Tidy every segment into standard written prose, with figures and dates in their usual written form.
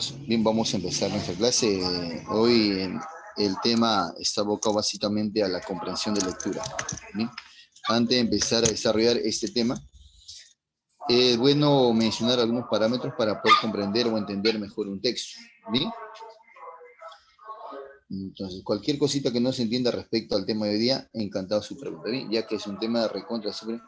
Bien, vamos a empezar nuestra clase. Hoy el tema está abocado básicamente a la comprensión de lectura. ¿Bien? Antes de empezar a desarrollar este tema, es bueno mencionar algunos parámetros para poder comprender o entender mejor un texto. ¿Bien? Entonces, cualquier cosita que no se entienda respecto al tema de hoy día, encantado su pregunta. ¿Bien? Ya que es un tema de recontra sobre...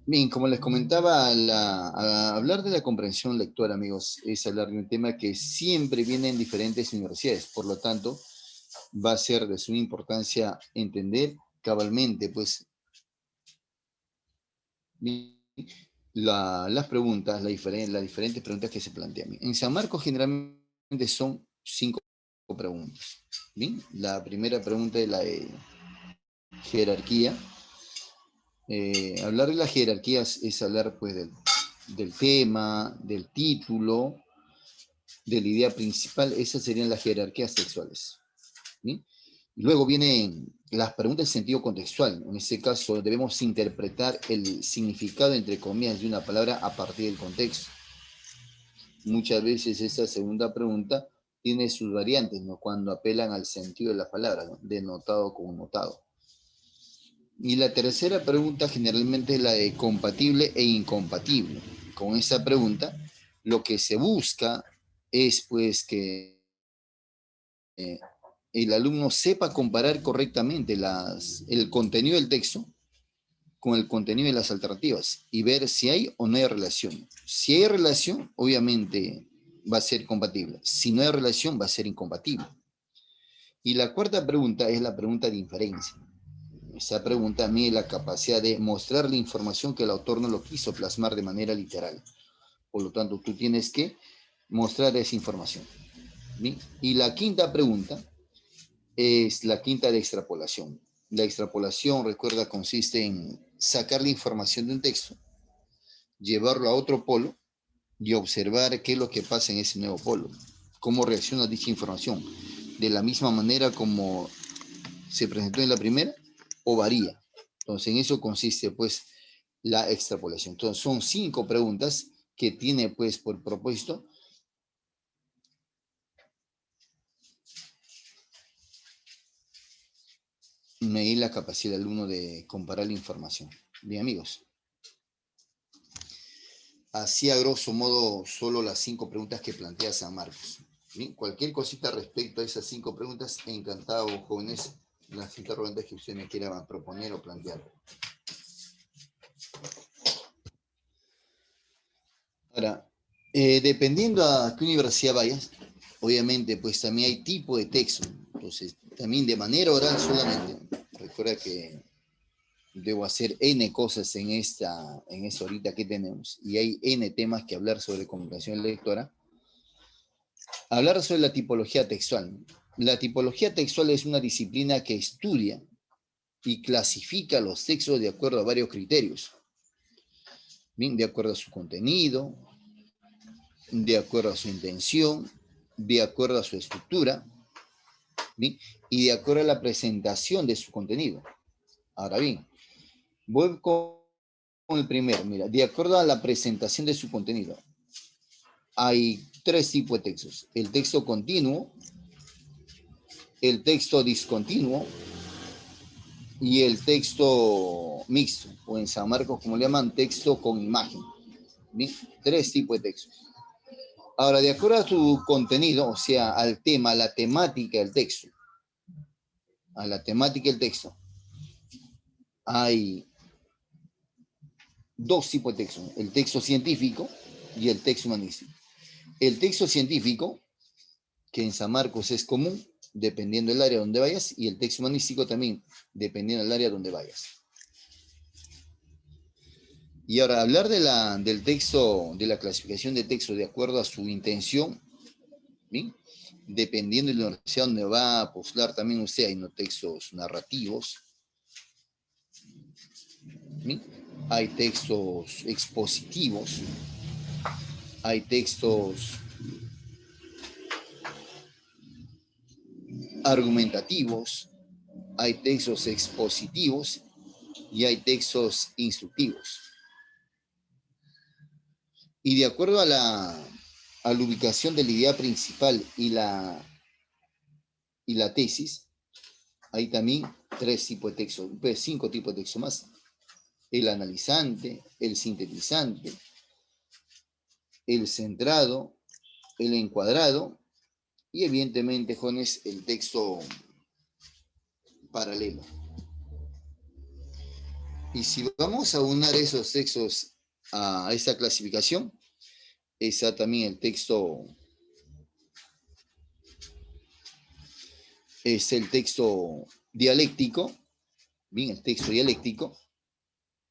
Bien, como les comentaba, a hablar de la comprensión lectora, amigos, es hablar de un tema que siempre viene en diferentes universidades. Por lo tanto, va a ser de suma importancia entender cabalmente, pues, las preguntas, las diferentes preguntas que se plantean. En San Marcos generalmente son 5 preguntas. ¿Bien? La primera pregunta es la de jerarquía. Hablar de las jerarquías es hablar pues del tema, del título, de la idea principal. Esas serían las jerarquías textuales. ¿Sí? Luego vienen las preguntas en sentido contextual. En ese caso debemos interpretar el significado, entre comillas, de una palabra a partir del contexto. Muchas veces esa segunda pregunta tiene sus variantes, ¿no? Cuando apelan al sentido de la palabra, ¿no? Denotado con notado. Y la tercera pregunta generalmente es la de compatible e incompatible. Con esa pregunta, lo que se busca es pues que el alumno sepa comparar correctamente el contenido del texto con el contenido de las alternativas y ver si hay o no hay relación. Si hay relación, obviamente va a ser compatible. Si no hay relación, va a ser incompatible. Y la cuarta pregunta es la pregunta de inferencia. Esa pregunta mide la capacidad de mostrar la información que el autor no lo quiso plasmar de manera literal. Por lo tanto, tú tienes que mostrar esa información. ¿Bien? Y la quinta pregunta es la quinta de extrapolación. La extrapolación, recuerda, consiste en sacar la información de un texto, llevarlo a otro polo y observar qué es lo que pasa en ese nuevo polo, cómo reacciona dicha información, de la misma manera como se presentó en la primera o varía. Entonces, en eso consiste, pues, la extrapolación. Entonces, son 5 preguntas que tiene, pues, por propósito medir la capacidad del alumno de comparar la información. Bien, amigos. Así, a grosso modo, solo las 5 preguntas que plantea San Marcos. Bien, cualquier cosita respecto a esas 5 preguntas, encantado, jóvenes, las interrogantes que usted me quiera proponer o plantear. Ahora, dependiendo a qué universidad vayas, obviamente, pues también hay tipo de texto. Entonces, también de manera oral solamente. Recuerda que debo hacer N cosas en esta horita que tenemos. Y hay N temas que hablar sobre comprensión lectora. Hablar sobre la tipología textual. La tipología textual es una disciplina que estudia y clasifica los textos de acuerdo a varios criterios. Bien, de acuerdo a su contenido, de acuerdo a su intención, de acuerdo a su estructura, ¿bien? Y de acuerdo a la presentación de su contenido. Ahora bien, voy con el primero. Mira, de acuerdo a la presentación de su contenido, hay 3 tipos de textos. El texto continuo, el texto discontinuo y el texto mixto, o en San Marcos, como le llaman, texto con imagen. ¿Bien? 3 tipos de textos. Ahora, de acuerdo a su contenido, o sea, al tema, a la temática del texto, hay 2 tipos de texto, el texto científico y el texto humanístico. El texto científico, que en San Marcos es común, dependiendo del área donde vayas, y el texto humanístico también, dependiendo del área donde vayas. Y ahora, hablar del texto, de la clasificación de texto de acuerdo a su intención, ¿bien? Dependiendo de la universidad donde va a postular también usted, hay no textos narrativos, ¿bien? hay textos expositivos, hay textos argumentativos, hay textos expositivos y hay textos instructivos. Y de acuerdo a la ubicación de la idea principal y la tesis, hay también 3 tipos de textos, 5 tipos de textos más. El analizante, el sintetizante, el centrado, el encuadrado y evidentemente, jóvenes, el texto paralelo. Y si vamos a unar esos textos a esta clasificación, está también el texto, es el texto dialéctico, bien, el texto dialéctico,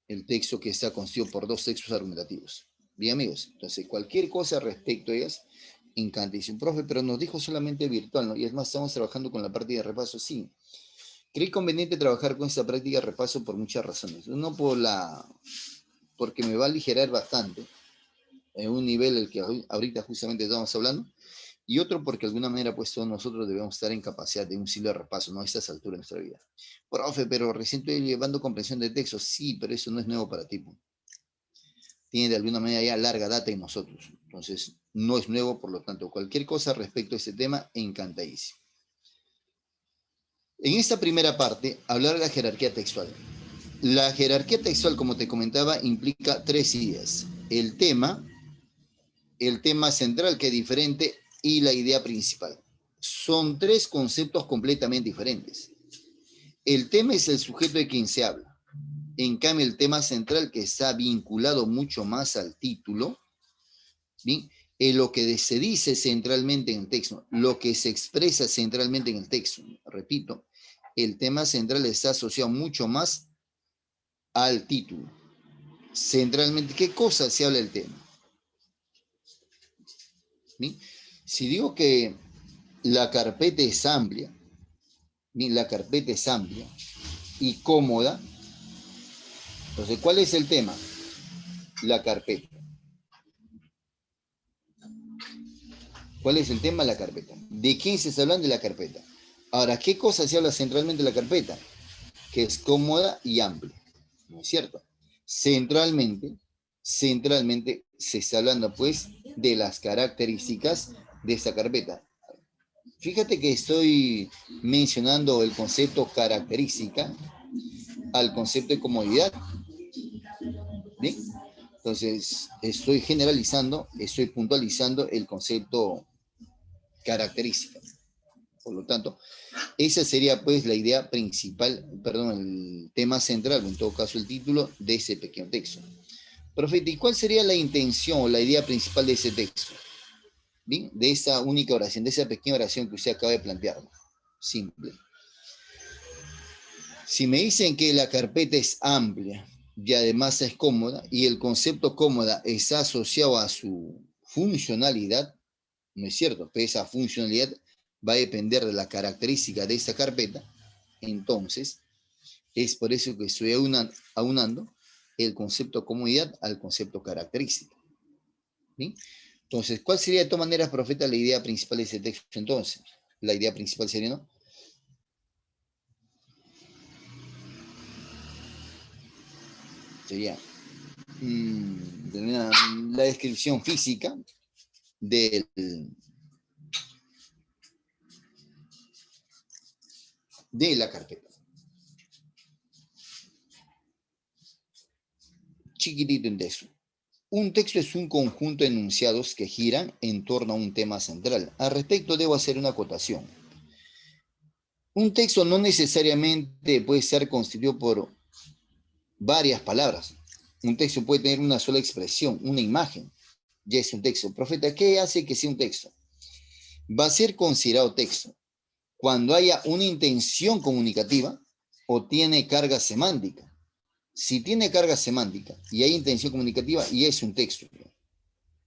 el texto que está constituido por 2 textos argumentativos. Bien, amigos, entonces cualquier cosa respecto a ellas, encantísimo. Profe, pero nos dijo solamente virtual, ¿no? Y es más, estamos trabajando con la práctica de repaso, sí. Creí conveniente trabajar con esta práctica de repaso por muchas razones. Uno, porque me va a aligerar bastante, en un nivel el que ahorita justamente estamos hablando, y otro porque de alguna manera pues todos nosotros debemos estar en capacidad de un siglo de repaso, ¿no? A estas alturas de nuestra vida. Profe, pero recién estoy llevando comprensión de texto, sí, pero eso no es nuevo para ti. Tiene de alguna manera ya larga data en nosotros, entonces no es nuevo, por lo tanto, cualquier cosa respecto a este tema, encantadísimo. En esta primera parte, hablar de la jerarquía textual. La jerarquía textual, como te comentaba, implica 3 ideas. El tema central, que es diferente, y la idea principal. Son 3 conceptos completamente diferentes. El tema es el sujeto de quien se habla. En cambio, el tema central, que está vinculado mucho más al título, ¿bien? Lo que se dice centralmente en el texto, lo que se expresa centralmente en el texto. Repito, el tema central está asociado mucho más al título. Centralmente, ¿qué cosa se habla del tema? ¿Bien? Si digo que la carpeta es amplia, ¿bien? La carpeta es amplia y cómoda, entonces, ¿cuál es el tema? La carpeta. ¿Cuál es el tema? La carpeta. ¿De quién se está hablando? De la carpeta. Ahora, ¿qué cosa se habla centralmente de la carpeta? Que es cómoda y amplia, ¿no es cierto? Centralmente se está hablando pues de las características de esta carpeta. Fíjate que estoy mencionando el concepto característica al concepto de comodidad, ¿bien? Entonces, estoy generalizando, estoy puntualizando el concepto característica. Por lo tanto, esa sería pues la idea principal, perdón, el tema central, o en todo caso el título de ese pequeño texto. Profeta, ¿y cuál sería la intención o la idea principal de ese texto? ¿Bien? De esa única oración, de esa pequeña oración que usted acaba de plantear. Simple. Si me dicen que la carpeta es amplia y además es cómoda, y el concepto cómoda está asociado a su funcionalidad, ¿no es cierto? Pero esa funcionalidad va a depender de la característica de esta carpeta, entonces es por eso que estoy aunando el concepto comodidad al concepto característica. ¿Sí? Entonces, ¿cuál sería de todas maneras, profeta, la idea principal de ese texto entonces? La idea principal sería, ¿no? Sería la descripción física de la carpeta. Chiquitito en texto. Un texto es un conjunto de enunciados que giran en torno a un tema central. Al respecto, debo hacer una acotación. Un texto no necesariamente puede ser constituido por varias palabras. Un texto puede tener una sola expresión, una imagen. Ya es un texto. Profeta, ¿qué hace que sea un texto? Va a ser considerado texto cuando haya una intención comunicativa o tiene carga semántica. Si tiene carga semántica y hay intención comunicativa, y es un texto.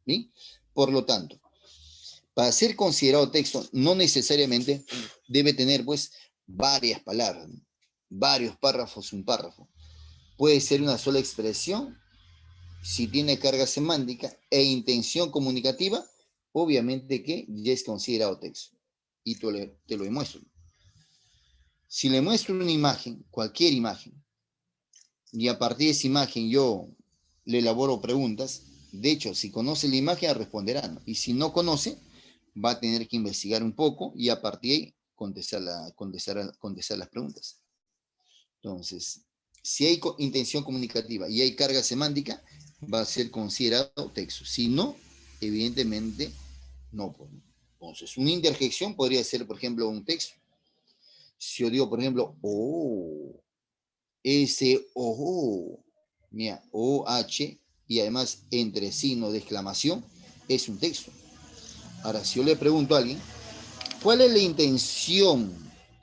¿Sí? Por lo tanto, para ser considerado texto, no necesariamente debe tener pues varias palabras, varios párrafos, un párrafo. Puede ser una sola expresión, si tiene carga semántica e intención comunicativa, obviamente que ya es considerado texto. Y te lo demuestro. Si le muestro una imagen, cualquier imagen, y a partir de esa imagen yo le elaboro preguntas, de hecho, si conoce la imagen, responderá, ¿no? Y si no conoce, va a tener que investigar un poco y a partir de ahí contestar las preguntas. Entonces, si hay intención comunicativa y hay carga semántica, va a ser considerado texto. Si no, evidentemente, no. Entonces, una interjección podría ser, por ejemplo, un texto. Si yo digo, por ejemplo, oh, ese oh, mira, OH, y además entre signo de exclamación, es un texto. Ahora, si yo le pregunto a alguien, ¿cuál es la intención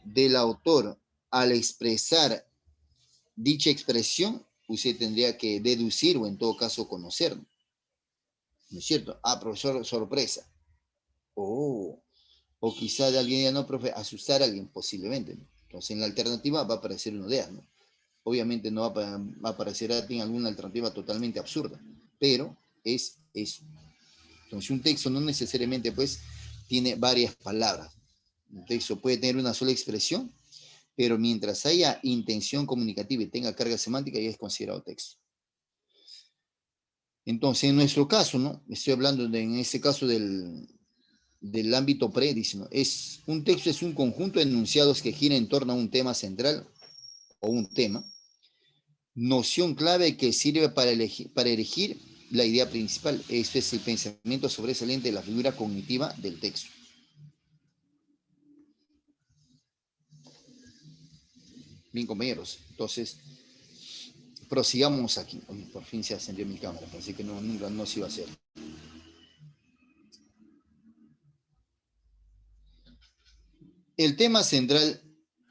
del autor al expresar dicha expresión? Usted tendría que deducir o en todo caso conocer, ¿no es cierto? Ah, profesor, sorpresa. Oh, o quizá de alguien ya no, profe, asustar a alguien posiblemente, ¿no? Entonces en la alternativa va a aparecer una idea, ¿no? Obviamente no va a aparecer alguna alternativa totalmente absurda, pero es eso. Entonces un texto no necesariamente pues tiene varias palabras. Un texto puede tener una sola expresión, pero mientras haya intención comunicativa y tenga carga semántica ya es considerado texto. Entonces en nuestro caso, ¿no? Estoy hablando en ese caso del ámbito predice, ¿no? Un texto es un conjunto de enunciados que gira en torno a un tema central o un tema, noción clave que sirve para elegir la idea principal. Esto es el pensamiento sobresaliente de la figura cognitiva del texto. Bien, compañeros, entonces prosigamos aquí. Por fin se ascendió mi cámara, pensé que nunca no se iba a hacer. El tema central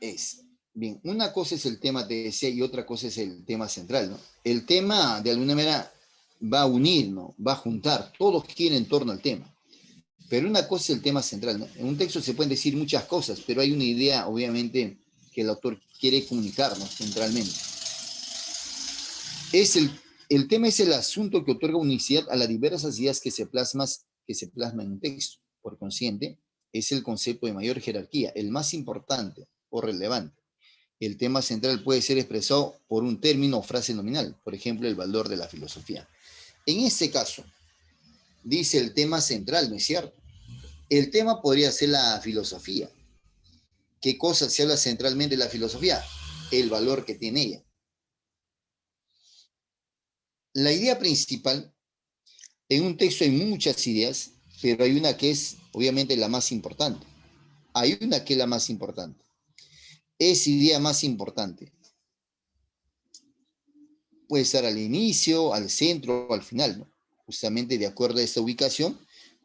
es, bien, una cosa es el tema, te decía, y otra cosa es el tema central, ¿no? El tema, de alguna manera, va a unir, ¿no? Va a juntar, todos quieren en torno al tema. Pero una cosa es el tema central, ¿no? En un texto se pueden decir muchas cosas, pero hay una idea, obviamente, que el autor quiere comunicarnos centralmente. El tema es el asunto que otorga unicidad a las diversas ideas que se plasman en un texto. Por consiguiente, es el concepto de mayor jerarquía, el más importante o relevante. El tema central puede ser expresado por un término o frase nominal, por ejemplo, el valor de la filosofía. En este caso, dice el tema central, ¿no es cierto? El tema podría ser la filosofía. ¿Qué cosa se habla centralmente de la filosofía? El valor que tiene ella. La idea principal, en un texto hay muchas ideas, pero hay una que es obviamente la más importante. Hay una que es la más importante. Esa idea más importante puede estar al inicio, al centro o al final, ¿no? Justamente de acuerdo a esta ubicación,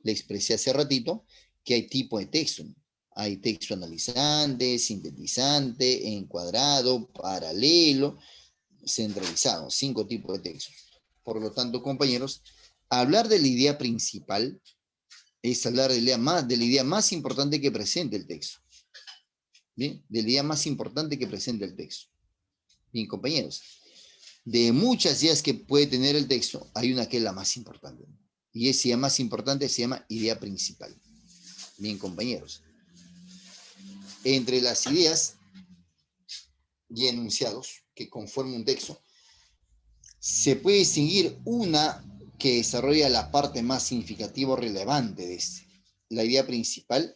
le expresé hace ratito que hay tipo de texto, ¿no? Hay texto analizante, sintetizante, encuadrado, paralelo, centralizado, 5 tipos de textos. Por lo tanto, compañeros, hablar de la idea principal es hablar de la idea más importante que presenta el texto. Bien, de la idea más importante que presenta el texto. Bien, compañeros, de muchas ideas que puede tener el texto, hay una que es la más importante. Y esa idea más importante se llama idea principal. Bien, compañeros. Entre las ideas y enunciados que conforman un texto, se puede distinguir una que desarrolla la parte más significativa o relevante de este. La idea principal,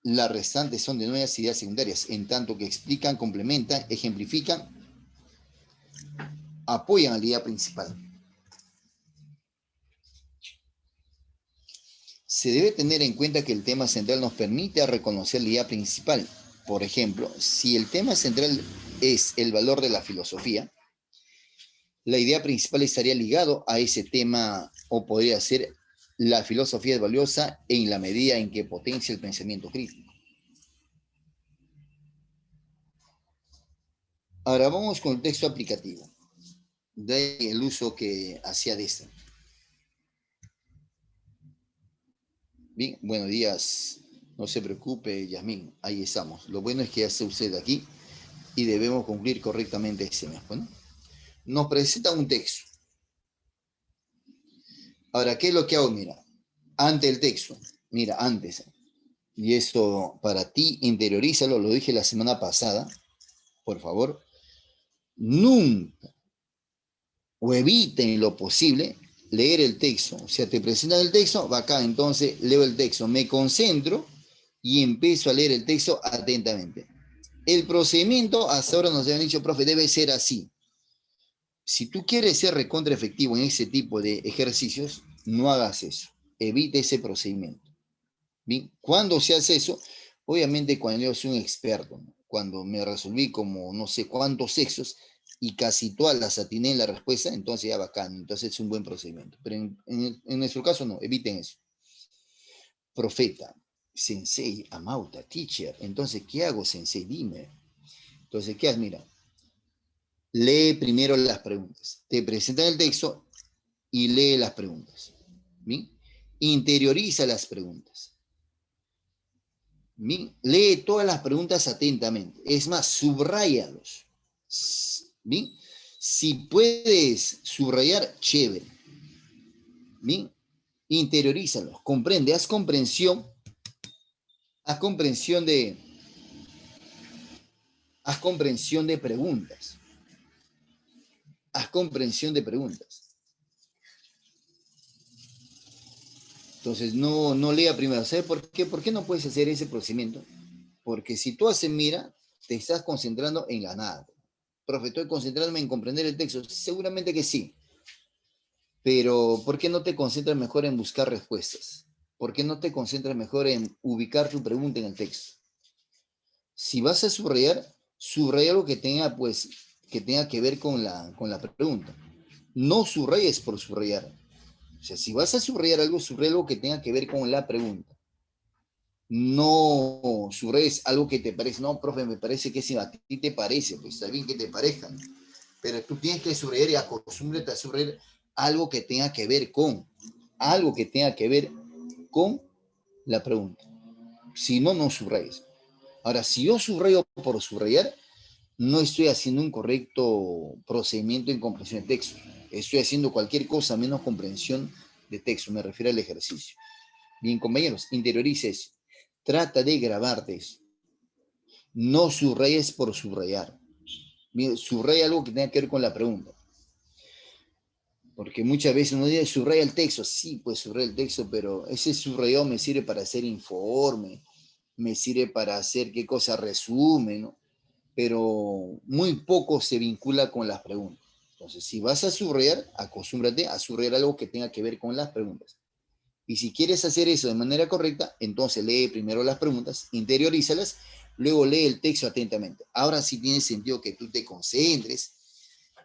las restantes son de nuevas ideas secundarias, en tanto que explican, complementan, ejemplifican, apoyan a la idea principal. Se debe tener en cuenta que el tema central nos permite reconocer la idea principal. Por ejemplo, si el tema central es el valor de la filosofía, la idea principal estaría ligado a ese tema o podría ser la filosofía es valiosa en la medida en que potencia el pensamiento crítico. Ahora vamos con el texto aplicativo. De ahí el uso que hacía de este. Bien, buenos días. No se preocupe, Yasmín. Ahí estamos. Lo bueno es que ya está usted aquí y debemos cumplir correctamente ese mes. Bueno, nos presenta un texto. Ahora, ¿qué es lo que hago? Mira, ante el texto, mira, antes, y esto para ti, interiorízalo, lo dije la semana pasada, por favor, nunca o eviten lo posible leer el texto. O sea, te presentan el texto, va acá, entonces leo el texto, me concentro y empiezo a leer el texto atentamente. El procedimiento, hasta ahora nos habían dicho, profe, debe ser así. Si tú quieres ser recontra efectivo en ese tipo de ejercicios, no hagas eso. Evite ese procedimiento. Bien, cuando se hace eso, obviamente cuando yo soy un experto, ¿no? Cuando me resolví como no sé cuántos sexos y casi todas las atiné en la respuesta, entonces ya bacán, entonces es un buen procedimiento. Pero en nuestro caso no, eviten eso. Profeta, sensei, amauta, teacher. Entonces, ¿qué hago, sensei? Dime. Entonces, ¿qué haces? Mira, lee primero las preguntas. Te presentan el texto y lee las preguntas. ¿Bien? Interioriza las preguntas. ¿Bien? Lee todas las preguntas atentamente. Es más, subráyalos. ¿Bien? Si puedes subrayar, chévere. ¿Bien? Interiorízalos. Comprende, haz comprensión haz comprensión de preguntas. Haz comprensión de preguntas. Entonces, no lea primero. ¿Sabes por qué? ¿Por qué no puedes hacer ese procedimiento? Porque si tú haces mira, te estás concentrando en la nada. Profe, estoy concentrándome en comprender el texto. Seguramente que sí. Pero, ¿por qué no te concentras mejor en buscar respuestas? ¿Por qué no te concentras mejor en ubicar tu pregunta en el texto? Si vas a subrayar, subraya algo que tenga, pues, que tenga que ver con la pregunta. No subrayes por subrayar. O sea, si vas a subrayar algo, subraya algo que tenga que ver con la pregunta. No subrayes algo que te parece, no, profe, me parece que si a ti te parece, pues está bien que te parezca, ¿no? Pero tú tienes que subrayar y acostúmbrate a subrayar algo que tenga que ver con la pregunta. Si no, no subrayes. Ahora, si yo subrayo por subrayar, no estoy haciendo un correcto procedimiento en comprensión de texto. Estoy haciendo cualquier cosa menos comprensión de texto. Me refiero al ejercicio. Bien, compañeros, interiorice eso. Trata de grabarte eso. No subrayes por subrayar. Bien, subraya algo que tenga que ver con la pregunta. Porque muchas veces uno dice, subraya el texto. Sí, pues subraya el texto, pero ese subrayado me sirve para hacer informe, me sirve para hacer qué cosa, resumen, ¿no? Pero muy poco se vincula con las preguntas. Entonces, si vas a subrayar, acostúmbrate a subrayar algo que tenga que ver con las preguntas. Y si quieres hacer eso de manera correcta, entonces lee primero las preguntas, interiorízalas, luego lee el texto atentamente. Ahora sí tiene sentido que tú te concentres,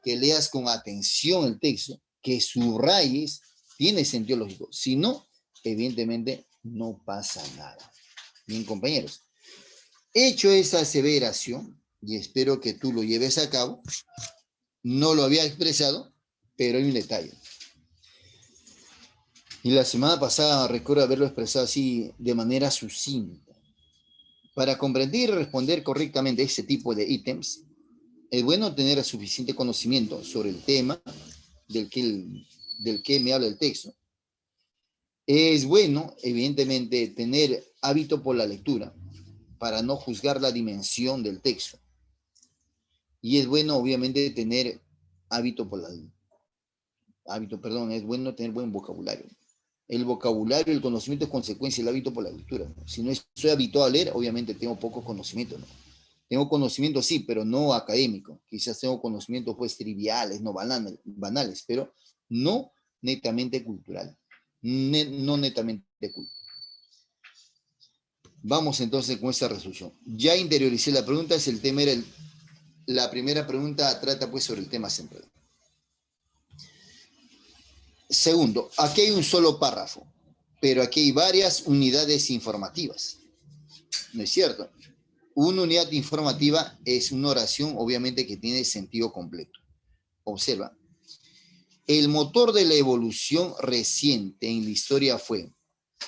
que leas con atención el texto, que subrayes, tiene sentido lógico. Si no, evidentemente no pasa nada. Bien, compañeros. Hecho esa aseveración, y espero que tú lo lleves a cabo, no lo había expresado, pero hay un detalle. Y la semana pasada recuerdo haberlo expresado así de manera sucinta. Para comprender y responder correctamente a este tipo de ítems, es bueno tener suficiente conocimiento sobre el tema del que me habla el texto. Es bueno, evidentemente, tener hábito por la lectura para no juzgar la dimensión del texto. Y es bueno, obviamente, tener es bueno tener buen vocabulario. El vocabulario, el conocimiento es consecuencia del hábito por la lectura, ¿no? Si no estoy habituado a leer, obviamente tengo poco conocimiento, ¿no? Tengo conocimiento, sí, pero no académico. Quizás tengo conocimientos pues triviales, no banales, pero no netamente cultural. No netamente cultural. Vamos entonces con esta resolución. Ya interioricé la pregunta, la primera pregunta trata pues sobre el tema central. Segundo, aquí hay un solo párrafo, pero aquí hay varias unidades informativas. ¿No es cierto? Una unidad informativa es una oración, obviamente, que tiene sentido completo. Observa. El motor de la evolución reciente en la historia fue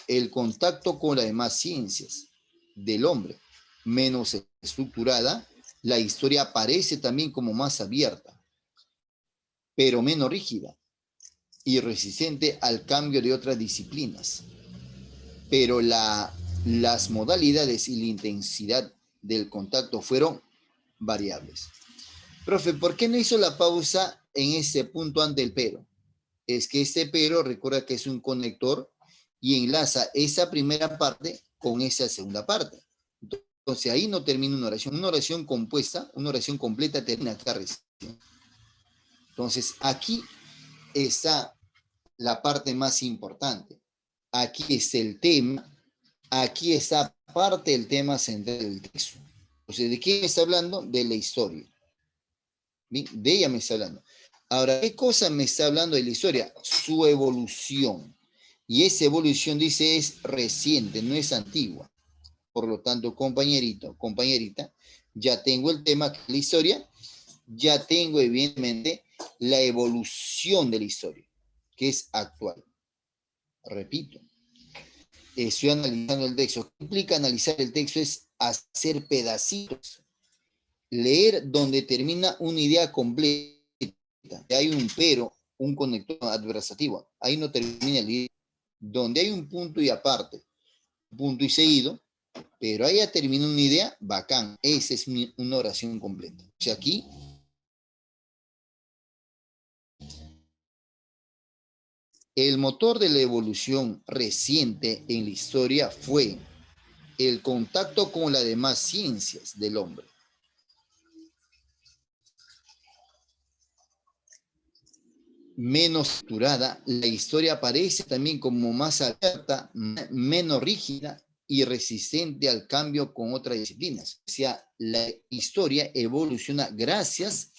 el contacto con las demás ciencias del hombre, menos estructurada, la historia aparece también como más abierta, pero menos rígida y resistente al cambio de otras disciplinas. Pero las modalidades y la intensidad del contacto fueron variables. Profe, ¿por qué no hizo la pausa en ese punto ante el pero? Es que este pero, recuerda que es un conector y enlaza esa primera parte con esa segunda parte. Entonces ahí no termina una oración compuesta, una oración completa termina acá recién. Entonces aquí está la parte más importante. Aquí está el tema, aquí está parte del tema central del texto. Entonces, ¿de quién me está hablando? De la historia. ¿Bien? De ella me está hablando. Ahora, ¿qué cosa me está hablando de la historia? Su evolución. Y esa evolución, dice, es reciente, no es antigua. Por lo tanto, compañerito, compañerita, ya tengo el tema de la historia, ya tengo evidentemente la evolución de la historia, que es actual. Repito, estoy analizando el texto. ¿Qué implica analizar el texto? Es hacer pedacitos, leer donde termina una idea completa. Hay un pero, un conector adversativo, ahí no termina el idea. Donde hay un punto y aparte, punto y seguido, pero ahí ya termina una idea, bacán. Esa es una oración completa. O sea, aquí el motor de la evolución reciente en la historia fue el contacto con las demás ciencias del hombre. Menos estructurada, la historia aparece también como más abierta, menos rígida y resistente al cambio con otras disciplinas. O sea, la historia evoluciona gracias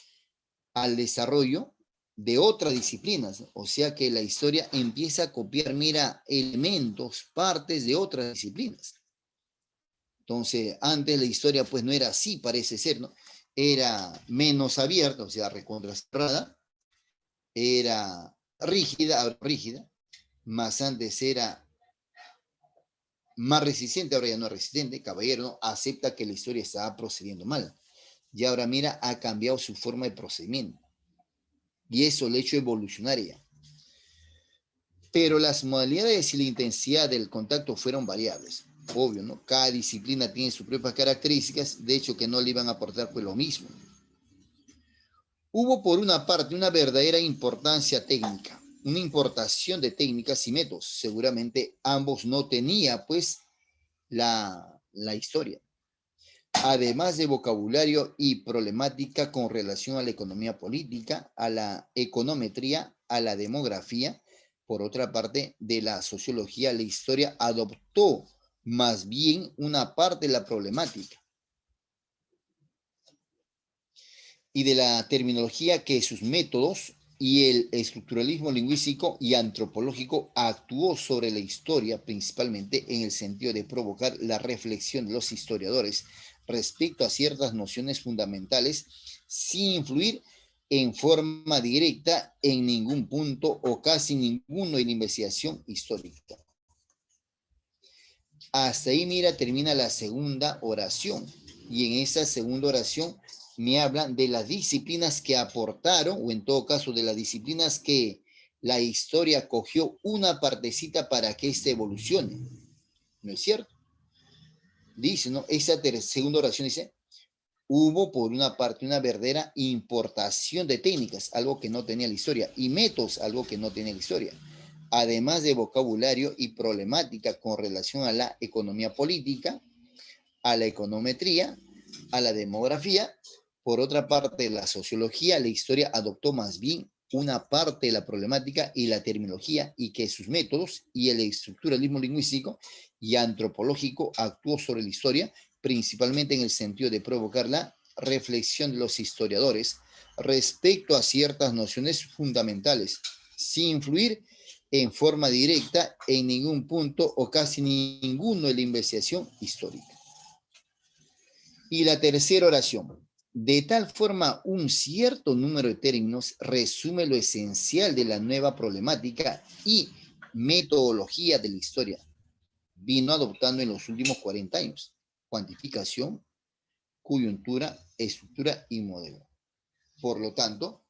al desarrollo de otras disciplinas. O sea que la historia empieza a copiar, mira, elementos, partes de otras disciplinas. Entonces, antes la historia pues no era así, parece ser, ¿no? Era menos abierta, o sea, recontracerrada, era rígida, más antes era más resistente, ahora ya no es resistente, caballero, ¿no? Acepta que la historia estaba procediendo mal. Y ahora mira, ha cambiado su forma de procedimiento. Y eso le ha hecho evolucionar ya. Pero las modalidades y la intensidad del contacto fueron variables. Obvio, ¿no? Cada disciplina tiene sus propias características, de hecho que no le iban a aportar pues lo mismo. Hubo por una parte una verdadera importancia técnica, una importación de técnicas y métodos. Seguramente ambos no tenía pues la historia. Además de vocabulario y problemática con relación a la economía política, a la econometría, a la demografía. Por otra parte, de la sociología, la historia adoptó más bien una parte de la problemática y de la terminología que sus métodos y el estructuralismo lingüístico y antropológico actuó sobre la historia, principalmente en el sentido de provocar la reflexión de los historiadores respecto a ciertas nociones fundamentales, sin influir en forma directa en ningún punto o casi ninguno de la investigación histórica. Hasta ahí, mira, termina la segunda oración. Y en esa segunda oración me hablan de las disciplinas que aportaron, o en todo caso de las disciplinas que la historia cogió una partecita para que ésta evolucione. ¿No es cierto? Dice, ¿no? Esa segunda oración dice, hubo por una parte una verdadera importación de técnicas, algo que no tenía la historia, y métodos, algo que no tenía la historia, además de vocabulario y problemática con relación a la economía política, a la econometría, a la demografía. Por otra parte, la sociología, la historia adoptó más bien una parte de la problemática y la terminología y que sus métodos y el estructuralismo lingüístico y antropológico actuó sobre la historia, principalmente en el sentido de provocar la reflexión de los historiadores respecto a ciertas nociones fundamentales, sin influir en forma directa en ningún punto o casi ninguno de la investigación histórica. Y la tercera oración. De tal forma, un cierto número de términos resume lo esencial de la nueva problemática y metodología de la historia. Vino adoptando en los últimos 40 años. Cuantificación, coyuntura, estructura y modelo. Por lo tanto,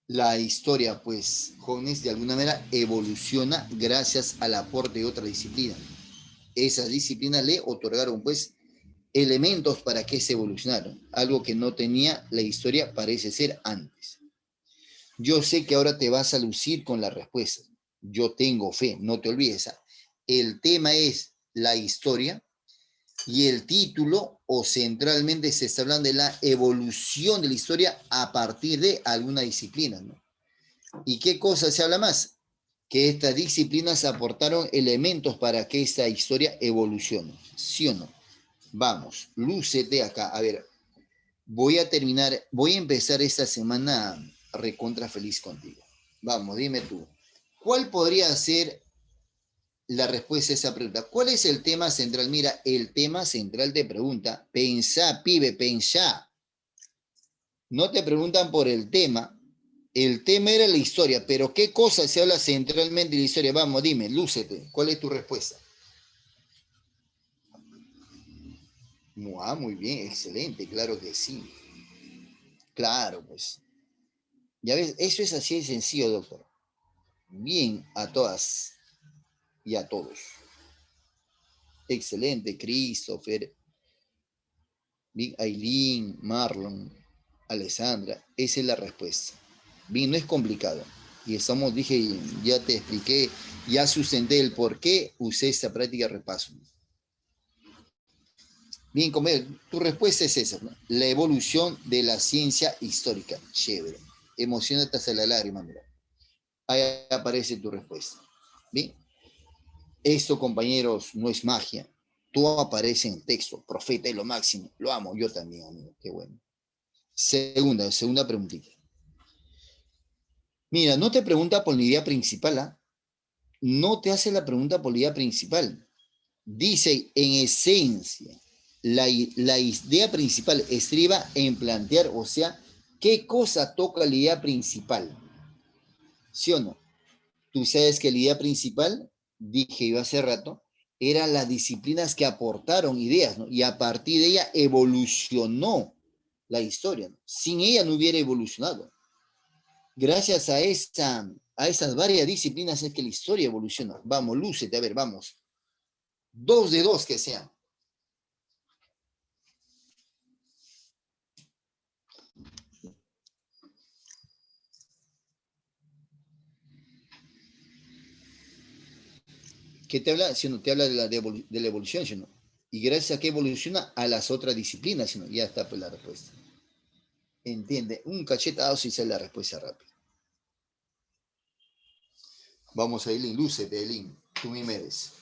la historia, pues, jóvenes, de alguna manera evoluciona gracias al aporte de otra disciplina. Esas disciplinas le otorgaron, pues, elementos para que se evolucionaron, algo que no tenía la historia, parece ser, antes. Yo sé que ahora te vas a lucir con la respuesta. Yo tengo fe, no te olvides. El tema es la historia y el título, o centralmente se está hablando de la evolución de la historia a partir de alguna disciplina, ¿no? ¿Y qué cosa se habla más? Que estas disciplinas aportaron elementos para que esta historia evolucione, ¿sí o no? Vamos, lúcete acá. A ver, voy a empezar esta semana recontra feliz contigo. Vamos, dime tú, ¿cuál podría ser la respuesta a esa pregunta? ¿Cuál es el tema central? Mira, el tema central te pregunta, pensá, pibe, pensá. No te preguntan por el tema era la historia, pero ¿qué cosa se habla centralmente de la historia? Vamos, dime, lúcete, ¿cuál es tu respuesta? Muy bien, excelente, claro que sí. Claro, pues. Ya ves, eso es así de sencillo, doctor. Bien a todas y a todos. Excelente, Christopher, bien, Aileen, Marlon, Alessandra. Esa es la respuesta. Bien, no es complicado. Y estamos, dije, ya te expliqué, ya sustenté el por qué usé esta práctica de repaso. Bien, tu respuesta es esa, ¿no? La evolución de la ciencia histórica. Chévere. Emocionate hasta la lágrima, mira. Ahí aparece tu respuesta. Bien. Esto, compañeros, no es magia. Todo aparece en el texto. Profeta es lo máximo. Lo amo. Yo también, amigo. Qué bueno. Segunda preguntita. Mira, no te pregunta por la idea principal, ¿ah? No te hace la pregunta por la idea principal. Dice, en esencia, la idea principal estriba en plantear, o sea, ¿qué cosa toca la idea principal? ¿Sí o no? Tú sabes que la idea principal, dije yo hace rato, eran las disciplinas que aportaron ideas, ¿no? Y a partir de ella evolucionó la historia, ¿no? Sin ella no hubiera evolucionado. Gracias a esas varias disciplinas es que la historia evoluciona. Vamos, lúcete, a ver, vamos. 2 de 2 que sean. ¿Qué te habla? Si no te habla de la evolución, si no. Y gracias a que evoluciona a las otras disciplinas, si no. Ya está pues la respuesta. Entiende, un cachetado si sale la respuesta rápida. Vamos a Eileen, lúcete, Eileen. Tú me mereces.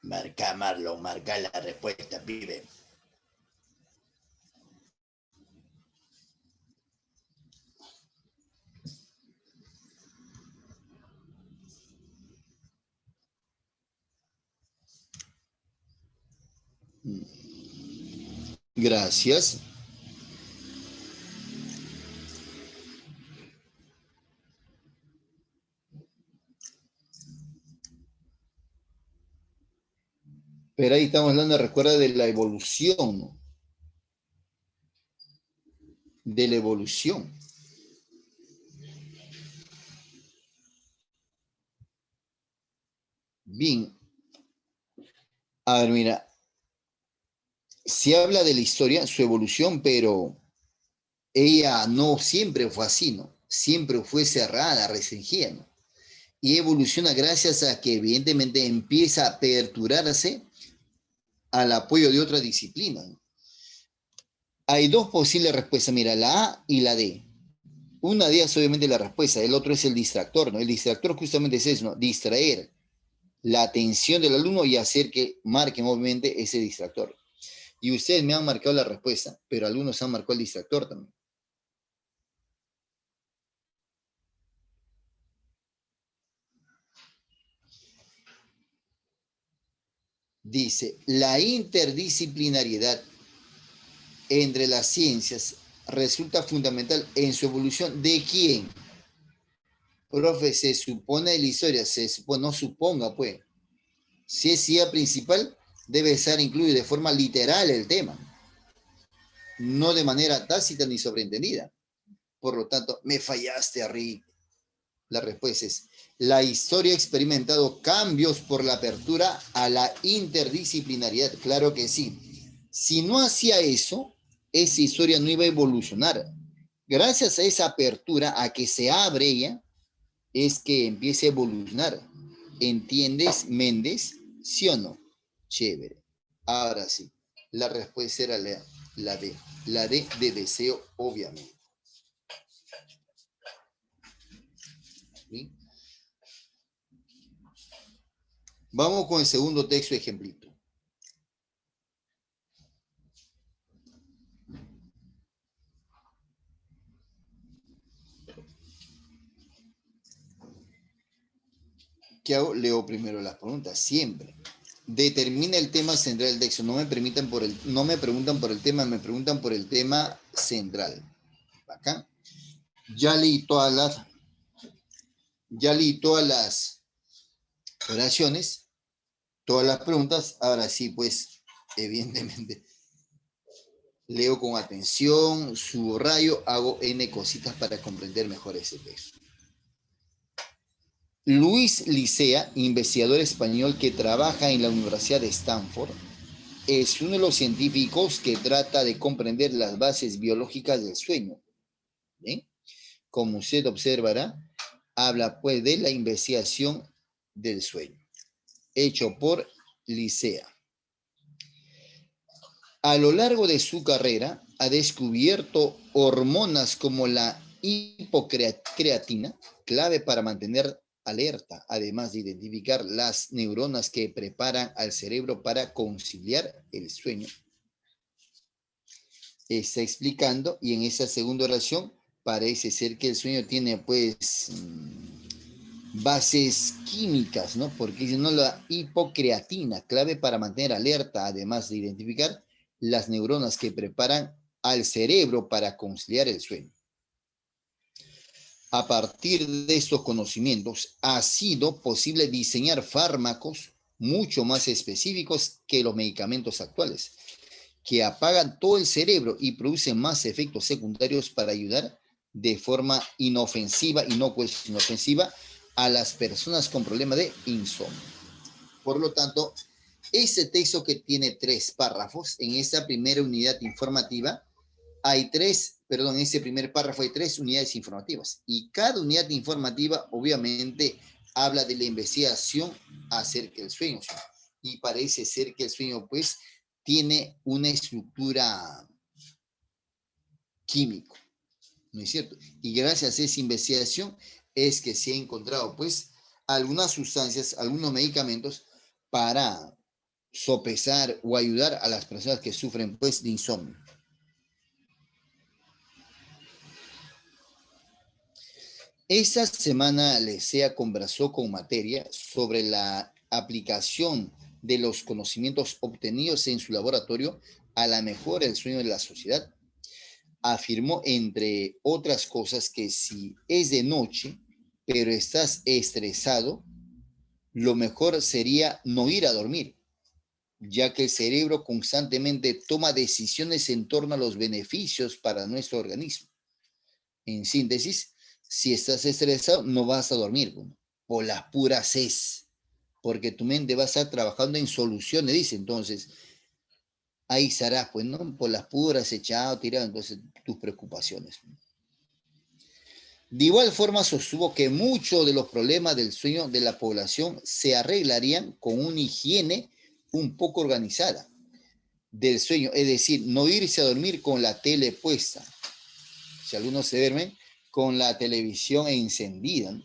Marca, Marlon, marca la respuesta, pibe. Gracias. Pero ahí estamos hablando, recuerda, de la evolución, ¿no? De la evolución. Bien. A ver, mira. Se habla de la historia, su evolución, pero ella no siempre fue así, ¿no? Siempre fue cerrada, restringida, ¿no? Y evoluciona gracias a que evidentemente empieza a aperturarse al apoyo de otra disciplina, ¿no? Hay dos posibles respuestas, mira, la A y la D. Una de ellas obviamente la respuesta, el otro es el distractor, ¿no? El distractor justamente es eso, ¿no? Distraer la atención del alumno y hacer que marquen obviamente ese distractor. Y ustedes me han marcado la respuesta, pero algunos han marcado el distractor también. Dice, la interdisciplinariedad entre las ciencias resulta fundamental en su evolución. ¿De quién? Profe, se supone en la historia, no suponga, pues. Si es idea principal, debe ser incluido de forma literal el tema, no de manera tácita ni sobreentendida. Por lo tanto, me fallaste, Rick. La respuesta es, la historia ha experimentado cambios por la apertura a la interdisciplinariedad. Claro que sí. Si no hacía eso, esa historia no iba a evolucionar. Gracias a esa apertura, a que se abre ella, es que empiece a evolucionar. ¿Entiendes, Méndez? ¿Sí o no? Chévere. Ahora sí, la respuesta era la D. La D de deseo, obviamente. ¿Sí? Vamos con el segundo texto ejemplito. ¿Qué hago? Leo primero las preguntas, siempre. Determina el tema central del texto. No me preguntan por el tema, me preguntan por el tema central. Acá. Ya leí todas las oraciones, todas las preguntas. Ahora sí, pues, evidentemente, leo con atención, subrayo, hago N cositas para comprender mejor ese texto. Luis Licea, investigador español que trabaja en la Universidad de Stanford, es uno de los científicos que trata de comprender las bases biológicas del sueño. ¿Eh? Como usted observará, habla pues de la investigación del sueño, hecho por Licea. A lo largo de su carrera, ha descubierto hormonas como la hipocreatina, clave para mantener alerta, además de identificar las neuronas que preparan al cerebro para conciliar el sueño. Está explicando, y en esa segunda oración parece ser que el sueño tiene pues bases químicas, ¿no? Porque dice, no, la hipocreatina, clave para mantener alerta, además de identificar las neuronas que preparan al cerebro para conciliar el sueño. A partir de estos conocimientos, ha sido posible diseñar fármacos mucho más específicos que los medicamentos actuales, que apagan todo el cerebro y producen más efectos secundarios para ayudar de forma inofensiva, inofensiva, a las personas con problemas de insomnio. Por lo tanto, ese texto que tiene 3 párrafos, en esa primera unidad informativa, en ese primer párrafo hay 3 unidades informativas. Y cada unidad informativa, obviamente, habla de la investigación acerca del sueño. Y parece ser que el sueño, pues, tiene una estructura química, ¿no es cierto? Y gracias a esa investigación es que se ha encontrado, pues, algunas sustancias, algunos medicamentos para sopesar o ayudar a las personas que sufren, pues, de insomnio. Esta semana Lecea conversó con Materia sobre la aplicación de los conocimientos obtenidos en su laboratorio a la mejora del sueño de la sociedad. Afirmó, entre otras cosas, que si es de noche, pero estás estresado, lo mejor sería no ir a dormir, ya que el cerebro constantemente toma decisiones en torno a los beneficios para nuestro organismo. En síntesis, si estás estresado, no vas a dormir, por las puras es, porque tu mente va a estar trabajando en soluciones, dice. Entonces, ahí estarás, pues, ¿no? Por las puras, echado, tirado, entonces, tus preocupaciones. De igual forma, sostuvo que muchos de los problemas del sueño de la población se arreglarían con una higiene un poco organizada del sueño, es decir, no irse a dormir con la tele puesta. Si algunos se duermen con la televisión encendida, ¿no?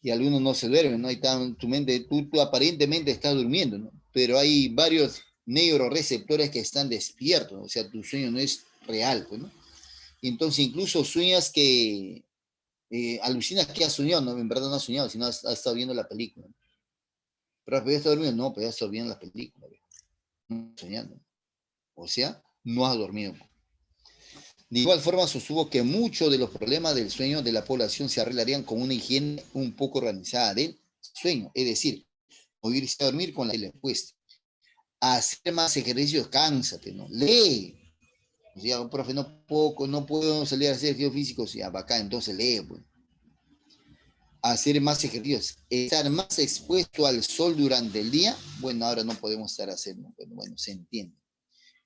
Y algunos no se duermen, ¿no? Tu mente, tú aparentemente estás durmiendo, ¿no? Pero hay varios neuroreceptores que están despiertos, ¿no? O sea, tu sueño no es real, pues, ¿no? Y entonces incluso sueñas que alucinas que has soñado, no, en verdad no has soñado, sino has estado viendo la película. Pero has estado dormido, no, pero has estado viendo la película, no soñando. O sea, no has dormido. De igual forma, sostuvo que muchos de los problemas del sueño de la población se arreglarían con una higiene un poco organizada del sueño, es decir, o irse a dormir con la tele puesta. Hacer más ejercicios, cánsate, ¿no? Lee. O sea, profe, no puedo salir a hacer ejercicios físicos. Ya, acá, entonces lee, pues. Hacer más ejercicios, estar más expuesto al sol durante el día, bueno, ahora no podemos estar haciendo, bueno, se entiende.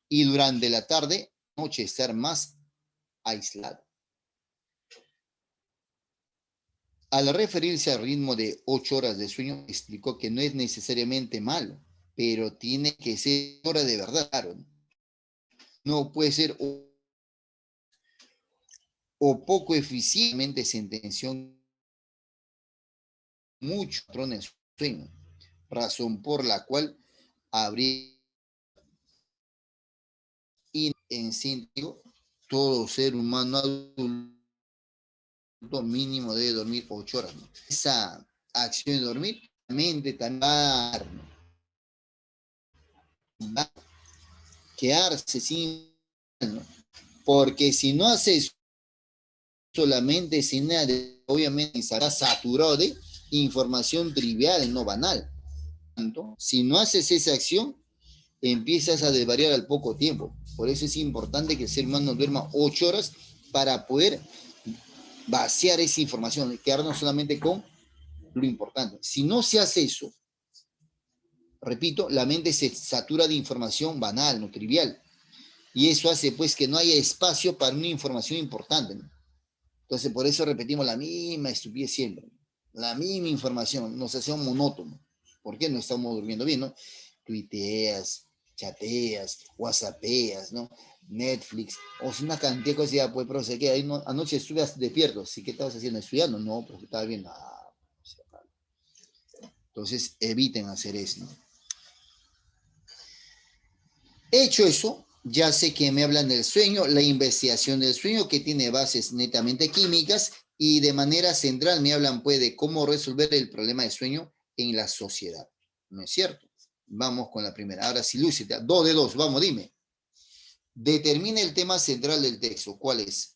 Y durante la tarde, noche, estar más aislado. Al referirse al ritmo de 8 horas de sueño, explicó que no es necesariamente malo, pero tiene que ser hora de verdad, claro. No puede ser o poco eficientemente sentenció mucho patrones de sueño, razón por la cual habría en sentido todo ser humano adulto mínimo debe dormir 8 horas. ¿No? Esa acción de dormir, la mente también va a quedarse sin, ¿no? Porque si no haces solamente sin nada, obviamente estará saturado de información trivial, no banal. Si no haces esa acción, empiezas a desvariar al poco tiempo. Por eso es importante que el ser humano duerma 8 horas para poder vaciar esa información, quedarnos solamente con lo importante. Si no se hace eso, repito, la mente se satura de información banal, no trivial. Y eso hace pues que no haya espacio para una información importante, ¿no? Entonces, por eso repetimos la misma estupidez siempre. La misma información, nos hacemos monótono. ¿Por qué no estamos durmiendo bien, no? Tuiteas, chateas, whatsappeas, ¿no? Netflix, o una cantidad de cosas, ya, pues, pero sé que anoche estuve despierto, ¿sí? ¿Qué estabas haciendo? ¿Estudiando? No, porque estaba viendo. Entonces, eviten hacer eso, ¿no? Hecho eso, ya sé que me hablan del sueño, la investigación del sueño que tiene bases netamente químicas y de manera central me hablan pues de cómo resolver el problema de sueño en la sociedad. ¿No es cierto? Vamos con la primera. Ahora sí, lúcida. 2 de 2, vamos, dime. Determina el tema central del texto. ¿Cuál es?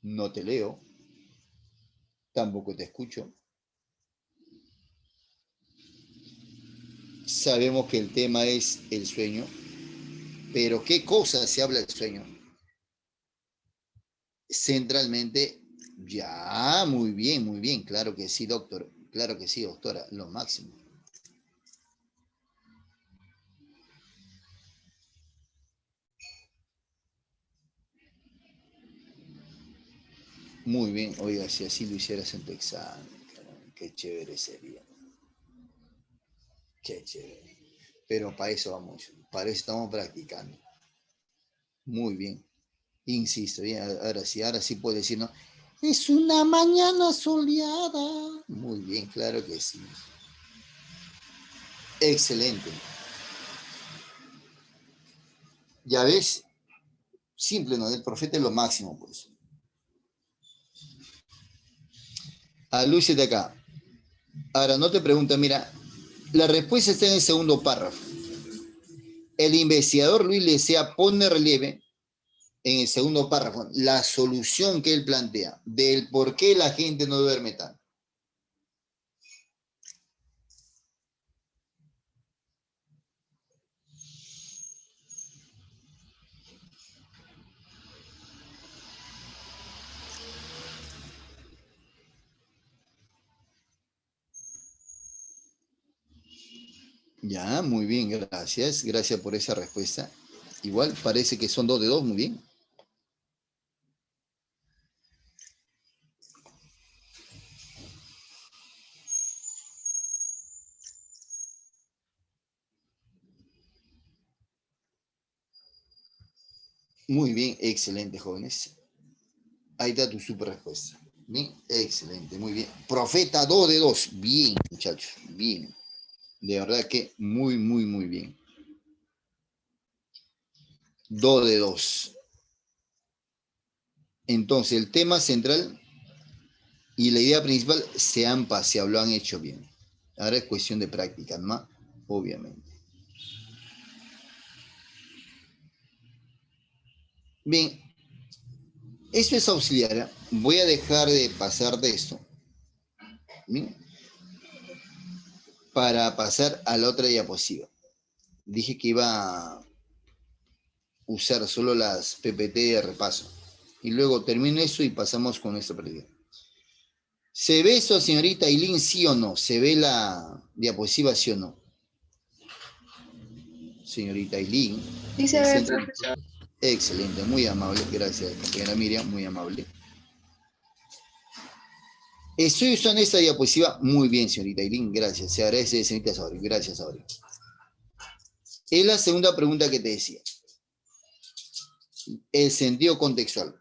No te leo, tampoco te escucho. Sabemos que el tema es el sueño, pero ¿qué cosa se habla del sueño? Centralmente, ya, muy bien, claro que sí, doctor, claro que sí, doctora, lo máximo. Muy bien, oiga, si así lo hicieras en tu examen, qué chévere sería, qué chévere. Pero para eso vamos, para eso estamos practicando. Muy bien, insisto, bien, ahora sí puedo decir, ¿no? Es una mañana soleada. Muy bien, claro que sí. Excelente. Ya ves, simple, ¿no? El profeta es lo máximo, pues. A Luis de acá. Ahora, no te pregunta, mira, la respuesta está en el segundo párrafo. El investigador Luis Lecea pone relieve en el segundo párrafo la solución que él plantea del por qué la gente no duerme tanto. Ya, muy bien, gracias. Gracias por esa respuesta. Igual parece que son 2 de 2, muy bien. Muy bien, excelente, jóvenes. Ahí está tu super respuesta. Bien, excelente, muy bien. Profeta 2 de 2. Bien, muchachos, bien. De verdad que muy bien. 2 de 2. Entonces, el tema central y la idea principal se han paseado, lo han hecho bien. Ahora es cuestión de práctica, ¿no? Obviamente. Bien, Eso es auxiliar. ¿Eh? Voy a dejar de pasar de esto. ¿Bien? Para pasar a la otra diapositiva. Dije que iba a usar solo las PPT de repaso. Y luego termino eso y pasamos con esta práctica. ¿Se ve eso, señorita Aileen, sí o no? ¿Se ve la diapositiva, sí o no? Señorita Aileen, Sí se del ve, centro. profesor. Excelente, muy amable. Gracias, compañera Miriam, muy amable. Estoy usando esta diapositiva muy bien, señorita Aileen, gracias. Se agradece, señorita Sabri. Gracias, Sabri. Es la segunda pregunta que te decía. El sentido contextual.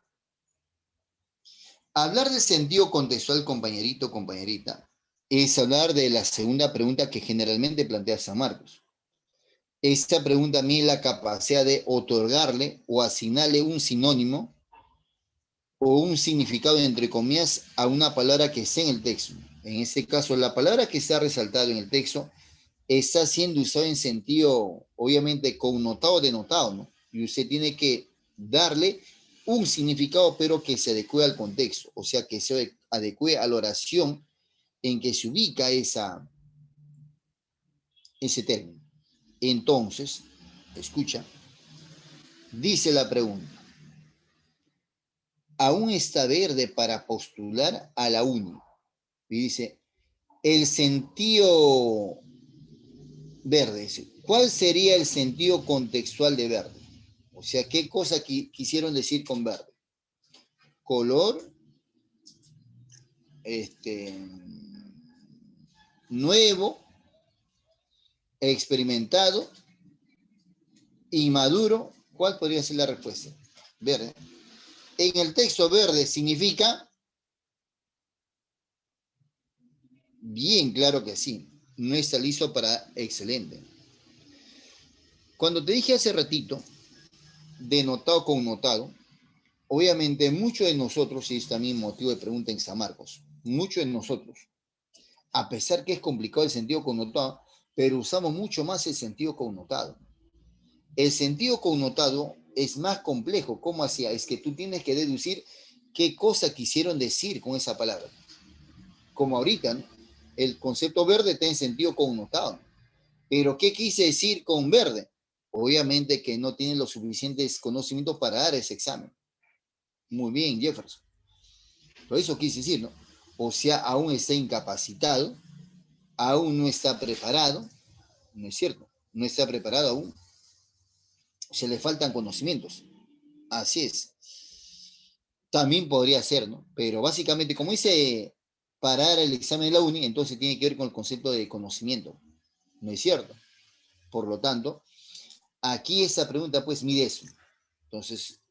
Hablar de sentido contextual, compañerito, compañerita, es hablar de la segunda pregunta que generalmente plantea San Marcos. Esta pregunta mide la capacidad de otorgarle o asignarle un sinónimo o un significado, entre comillas, a una palabra que esté en el texto. En este caso, la palabra que está resaltada en el texto está siendo usada en sentido, obviamente, connotado o denotado, ¿no? Y usted tiene que darle un significado, pero que se adecue al contexto, o sea, que se adecue a la oración en que se ubica ese término. Entonces, escucha, dice la pregunta, aún está verde para postular a la UNI. Y dice, el sentido verde, ¿cuál sería el sentido contextual de verde? O sea, ¿qué cosa quisieron decir con verde? Color, nuevo, experimentado, inmaduro. ¿Cuál podría ser la respuesta? Verde. En el texto verde significa bien, claro que sí. No está listo para excelente. Cuando te dije hace ratito, denotado con notado, obviamente muchos de nosotros, y es también motivo de pregunta en San Marcos, muchos de nosotros, a pesar que es complicado el sentido connotado, pero usamos mucho más el sentido connotado. El sentido connotado es más complejo. ¿Cómo hacía? Es que tú tienes que deducir qué cosa quisieron decir con esa palabra. Como ahorita, ¿no? El concepto verde está en sentido connotado. Pero ¿qué quise decir con verde? Obviamente que no tienen los suficientes conocimientos para dar ese examen. Muy bien, Jefferson. Por eso quise decir, ¿no? O sea, aún está incapacitado, aún no está preparado, no es cierto, no está preparado aún, se le faltan conocimientos. Así es. También podría ser, ¿no? Pero básicamente, como dice parar el examen de la uni, entonces tiene que ver con el concepto de conocimiento. ¿No es cierto? Por lo tanto, aquí esa pregunta pues mide eso. Entonces,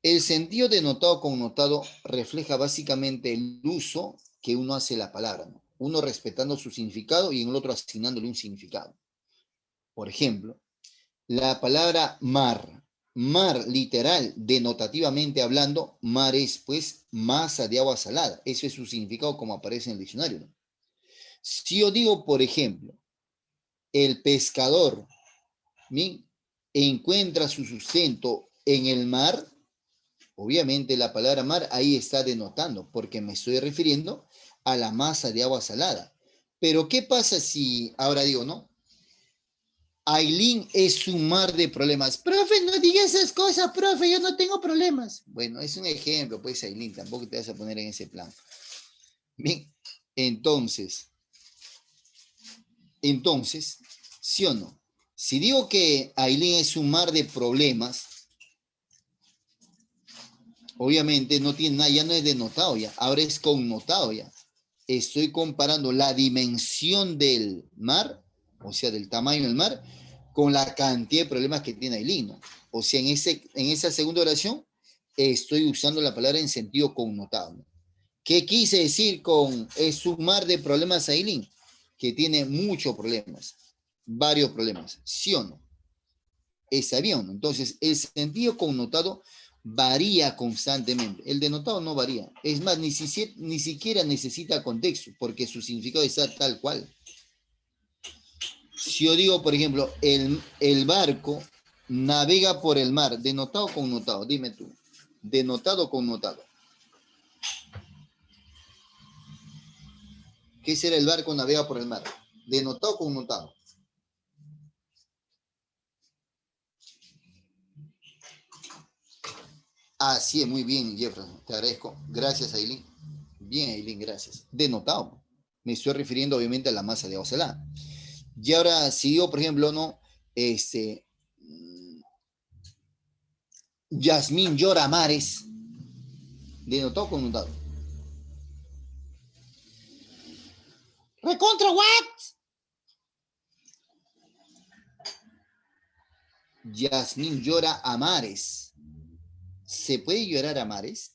el sentido denotado connotado refleja básicamente el uso que uno hace de la palabra, ¿no? Uno respetando su significado y en el otro asignándole un significado. Por ejemplo, la palabra mar. Mar, literal, denotativamente hablando, mar es pues masa de agua salada. Eso es su significado como aparece en el diccionario, ¿no? Si yo digo, por ejemplo, el pescador ¿sí? encuentra su sustento en el mar, obviamente la palabra mar ahí está denotando, porque me estoy refiriendo a la masa de agua salada. Pero ¿qué pasa si ahora digo, no? Aileen es un mar de problemas. Profe, no diga esas cosas, profe, yo no tengo problemas. Bueno, es un ejemplo, pues, Aileen, tampoco te vas a poner en ese plan. Bien, entonces, ¿sí o no? Si digo que Aileen es un mar de problemas, obviamente no tiene nada, ya no es denotado ya, ahora es connotado ya. Estoy comparando la dimensión del mar, o sea, del tamaño del mar, con la cantidad de problemas que tiene Aileen, ¿no? O sea, en esa segunda oración estoy usando la palabra en sentido connotado, ¿no? ¿Qué quise decir con es un mar de problemas Aileen? Que tiene muchos problemas, varios problemas, ¿sí o no? ¿Está bien o no? Entonces, el sentido connotado varía constantemente. El denotado no varía. Es más, ni siquiera necesita contexto, porque su significado está tal cual. Si yo digo, por ejemplo, el barco navega por el mar, denotado o connotado, dime tú. Denotado o connotado. ¿Qué será el barco navega por el mar? ¿Denotado o connotado? Así es, muy bien, Jefferson. Te agradezco. Gracias, Aileen. Bien, Aileen, gracias. Denotado. Me estoy refiriendo, obviamente, a la masa de agua salada. Y ahora, si yo, por ejemplo, no, Yasmín llora a mares, ¿denotado o connotado? ¿Recontra what? Yasmín llora a mares. ¿Se puede llorar a mares?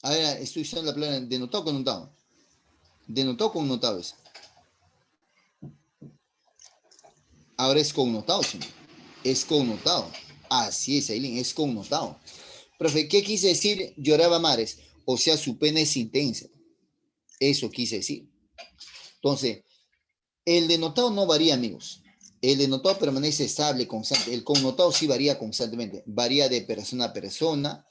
A ver, estoy usando la palabra denotado o connotado. Denotado o connotado es. Ahora es connotado, señor. Es connotado. Así es, Aileen, es connotado. Profe, ¿qué quise decir lloraba a mares? O sea, su pena es intensa. Eso quise decir. Entonces, el denotado no varía, amigos. El denotado permanece estable, constante. El connotado sí varía constantemente. Varía de persona a persona,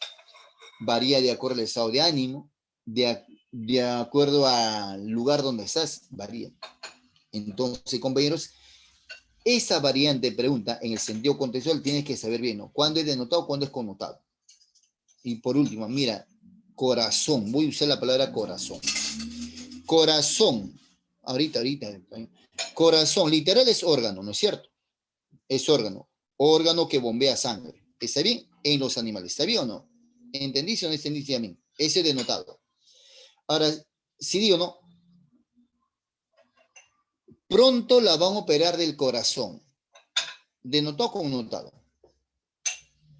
varía de acuerdo al estado de ánimo, de acuerdo al lugar donde estás, varía. Entonces, compañeros, esa variante de pregunta en el sentido contextual tienes que saber bien, ¿no? ¿Cuándo es denotado, cuándo es connotado? Y por último, mira, corazón. Voy a usar la palabra corazón. Corazón. Ahorita. Corazón, literal es órgano, ¿no es cierto? Es órgano. Órgano que bombea sangre. ¿Está bien? En los animales. ¿Está bien o no? ¿Entendiste o no entendiste a mí? Ese es denotado. Ahora, si digo no, pronto la van a operar del corazón. ¿Denotado o connotado?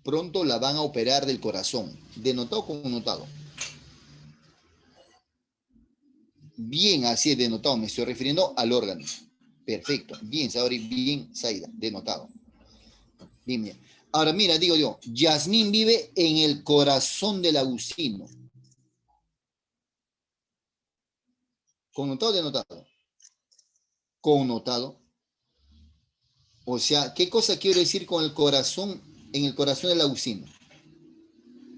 Pronto la van a operar del corazón. ¿Denotado o connotado? Bien, así es denotado. Me estoy refiriendo al órgano. Perfecto. Bien, Saori, bien, Saida. Denotado. Bien, bien. Ahora, mira, digo yo, Yasmín vive en el corazón del agustino. ¿Connotado o denotado? Connotado. O sea, ¿qué cosa quiero decir con el corazón en el corazón del agustino?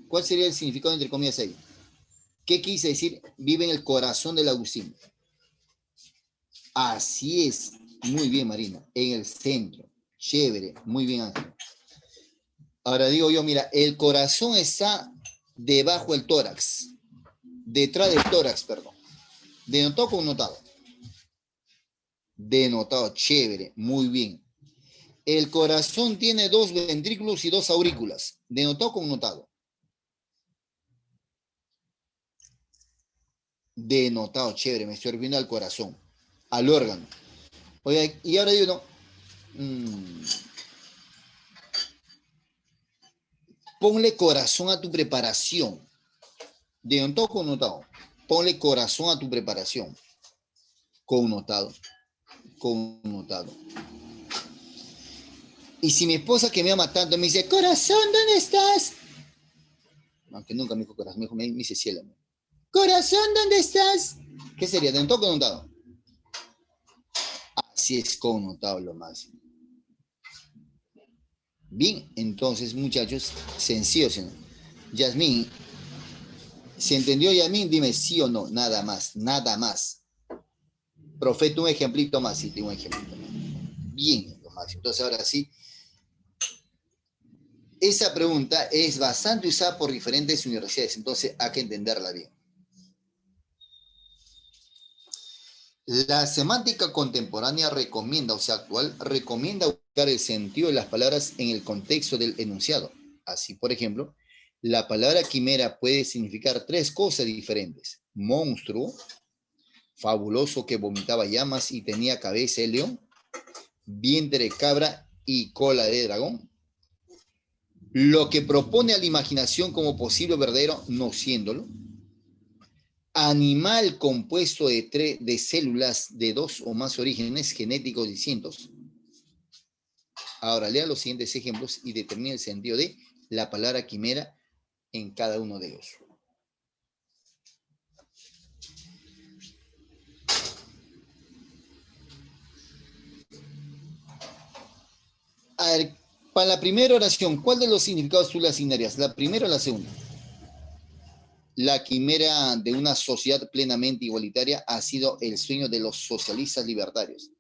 ¿Cuál sería el significado entre comillas ahí? ¿Qué quise decir? Vive en el corazón del agustino. Así es. Muy bien, Marina. En el centro. Chévere. Muy bien, Ángel. Ahora digo yo, mira, el corazón está debajo del tórax. Detrás del tórax, perdón. ¿Denotado o connotado? Denotado. Chévere. Muy bien. El corazón tiene dos ventrículos y dos aurículas. ¿Denotado o connotado? Denotado. Chévere. Me estoy refiriendo al corazón. Al órgano. Oye, y ahora digo, ponle corazón a tu preparación. ¿Denotado o connotado? Ponle corazón a tu preparación. Connotado. Connotado. Y si mi esposa que me ama tanto me dice, corazón, ¿dónde estás? Aunque nunca me dijo corazón, me dice cielo. Corazón, ¿dónde estás? ¿Qué sería? ¿Denotado o connotado? Así es, connotado lo máximo. Bien, entonces, muchachos, sencillo, señor. Yasmín, ¿se entendió, Yasmín? Dime sí o no, nada más, nada más. Profeta, un ejemplito más, sí, tengo un ejemplito más. Bien, lo máximo. Entonces, ahora sí, esa pregunta es bastante usada por diferentes universidades, entonces hay que entenderla bien. La semántica contemporánea recomienda, o sea, actual, recomienda buscar el sentido de las palabras en el contexto del enunciado. Así, por ejemplo, la palabra quimera puede significar tres cosas diferentes. Monstruo, fabuloso que vomitaba llamas y tenía cabeza de león, vientre de cabra y cola de dragón. Lo que propone a la imaginación como posible o verdadero, no siéndolo. Animal compuesto de células de dos o más orígenes genéticos distintos. Ahora lea los siguientes ejemplos y determine el sentido de la palabra quimera en cada uno de ellos. Para la primera oración, ¿cuál de los significados tú le asignarías? ¿La primera o la segunda? La quimera de una sociedad plenamente igualitaria ha sido el sueño de los socialistas libertarios.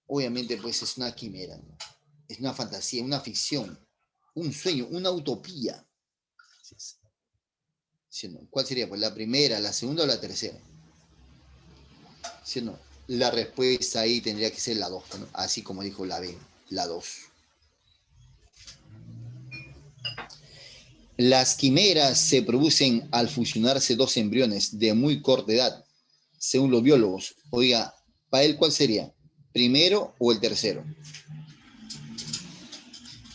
Obviamente, pues es una quimera, ¿no? Es una fantasía, una ficción, un sueño, una utopía. ¿Sí, no? ¿Cuál sería? Pues la primera, la segunda o la tercera. ¿Sí, no? La respuesta ahí tendría que ser la 2, ¿no? Así como dijo la B, la 2. Las quimeras se producen al fusionarse dos embriones de muy corta edad, según los biólogos. Oiga, ¿para él cuál sería? ¿Primero o el tercero?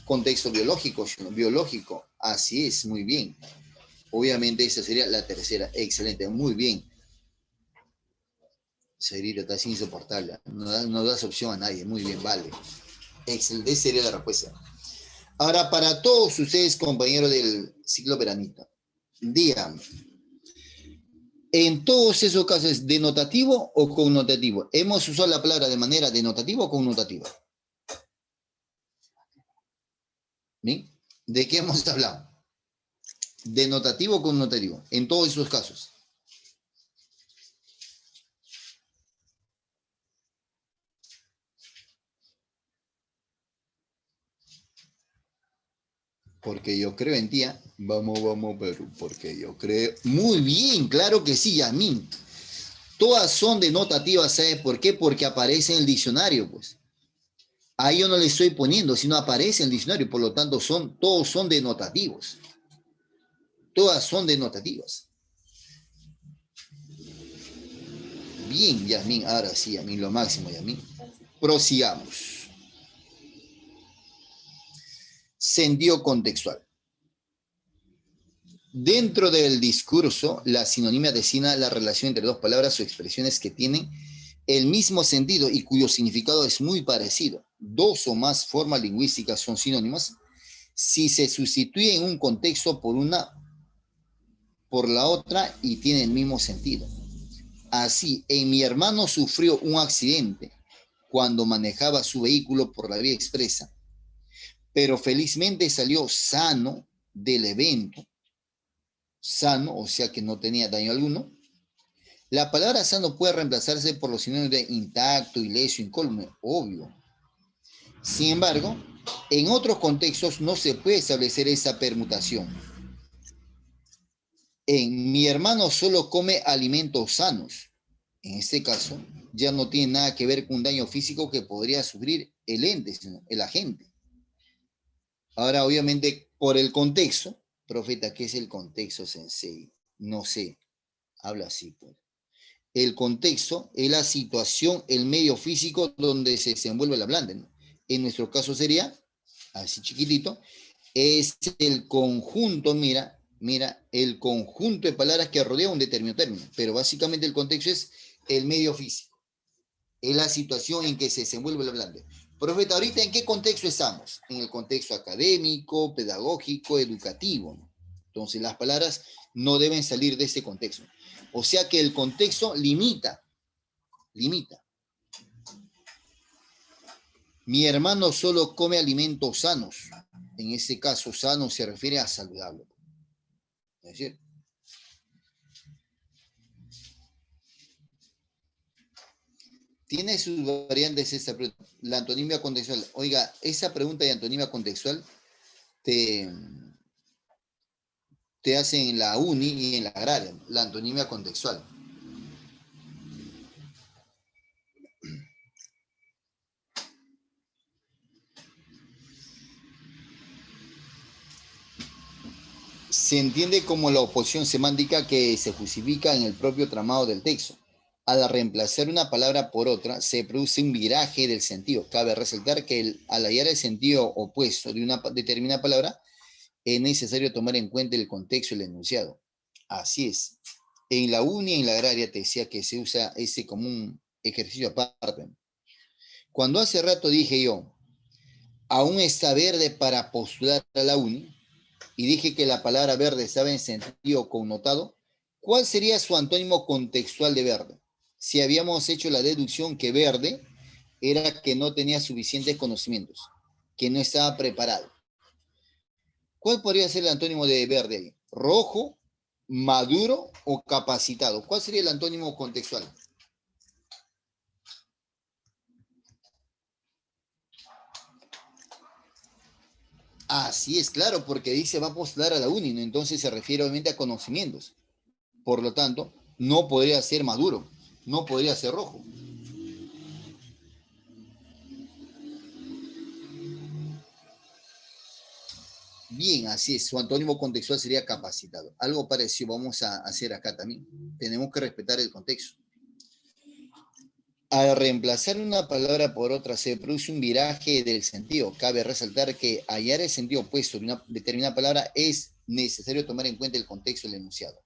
Contexto biológico, ¿no? Biológico. Así es, muy bien. Obviamente esa sería la tercera. Excelente, muy bien. Sería está insoportable. No das opción a nadie. Muy bien, vale. Excelente, esa sería la respuesta. Ahora, para todos ustedes, compañeros del ciclo veranista, díganme, en todos esos casos, ¿denotativo o connotativo? ¿Hemos usado la palabra de manera denotativa o connotativa? ¿Bien? ¿De qué hemos hablado? ¿Denotativo o connotativo? En todos esos casos. Porque yo creo en ti. Vamos, Perú. Porque yo creo. Muy bien, claro que sí, Yamín. Todas son denotativas, ¿sabes por qué? Porque aparece en el diccionario, pues. Ahí yo no le estoy poniendo, sino aparece en el diccionario, por lo tanto todos son denotativos. Todas son denotativas. Bien, Yasmín, ahora sí, Yasmín, lo máximo, Yasmín. Prosigamos. Sentido contextual. Dentro del discurso, la sinonimia designa la relación entre dos palabras o expresiones que tienen el mismo sentido y cuyo significado es muy parecido. Dos o más formas lingüísticas son sinónimas si se sustituye un contexto por la otra y tiene el mismo sentido. Así, mi hermano sufrió un accidente cuando manejaba su vehículo por la vía expresa, pero felizmente salió sano del evento. Sano, o sea que no tenía daño alguno. La palabra sano puede reemplazarse por los sinónimos de intacto, ileso, incólume, obvio. Sin embargo, en otros contextos no se puede establecer esa permutación. En mi hermano solo come alimentos sanos. En este caso, ya no tiene nada que ver con un daño físico que podría sufrir el ente, sino el agente. Ahora, obviamente, por el contexto, profeta, ¿qué es el contexto, sensei? No sé, habla así, pues. El contexto es la situación, el medio físico donde se desenvuelve la planta, ¿no? En nuestro caso sería, así chiquitito, es el conjunto, mira, el conjunto de palabras que rodea un determinado término, pero básicamente el contexto es el medio físico, es la situación en que se desenvuelve la planta. Profeta, ahorita ¿en qué contexto estamos? En el contexto académico, pedagógico, educativo, ¿no? Entonces las palabras no deben salir de ese contexto. O sea que el contexto limita. Mi hermano solo come alimentos sanos. En ese caso, sano se refiere a saludable. ¿Es decir? Tiene sus variantes esa pregunta. La antonimia contextual. Oiga, esa pregunta de antonimia contextual te hacen en la uni y en la agraria, la antonimia contextual. Se entiende como la oposición semántica que se justifica en el propio tramado del texto. Al reemplazar una palabra por otra, se produce un viraje del sentido. Cabe resaltar que al hallar el sentido opuesto de una determinada palabra, es necesario tomar en cuenta el contexto y el enunciado. Así es. En la uni y en la agraria te decía que se usa ese como un ejercicio aparte. Cuando hace rato dije yo, aún está verde para postular a la uni, y dije que la palabra verde estaba en sentido connotado, ¿cuál sería su antónimo contextual de verde? Si habíamos hecho la deducción que verde era que no tenía suficientes conocimientos, que no estaba preparado. ¿Cuál podría ser el antónimo de verde? ¿Rojo, maduro o capacitado? ¿Cuál sería el antónimo contextual? Así es, claro, porque dice va a postular a la uni, ¿no? Entonces se refiere obviamente a conocimientos. Por lo tanto, no podría ser maduro, no podría ser rojo. Bien, así es, su antónimo contextual sería capacitado. Algo parecido vamos a hacer acá también. Tenemos que respetar el contexto. Al reemplazar una palabra por otra se produce un viraje del sentido. Cabe resaltar que hallar el sentido opuesto de una determinada palabra es necesario tomar en cuenta el contexto del enunciado.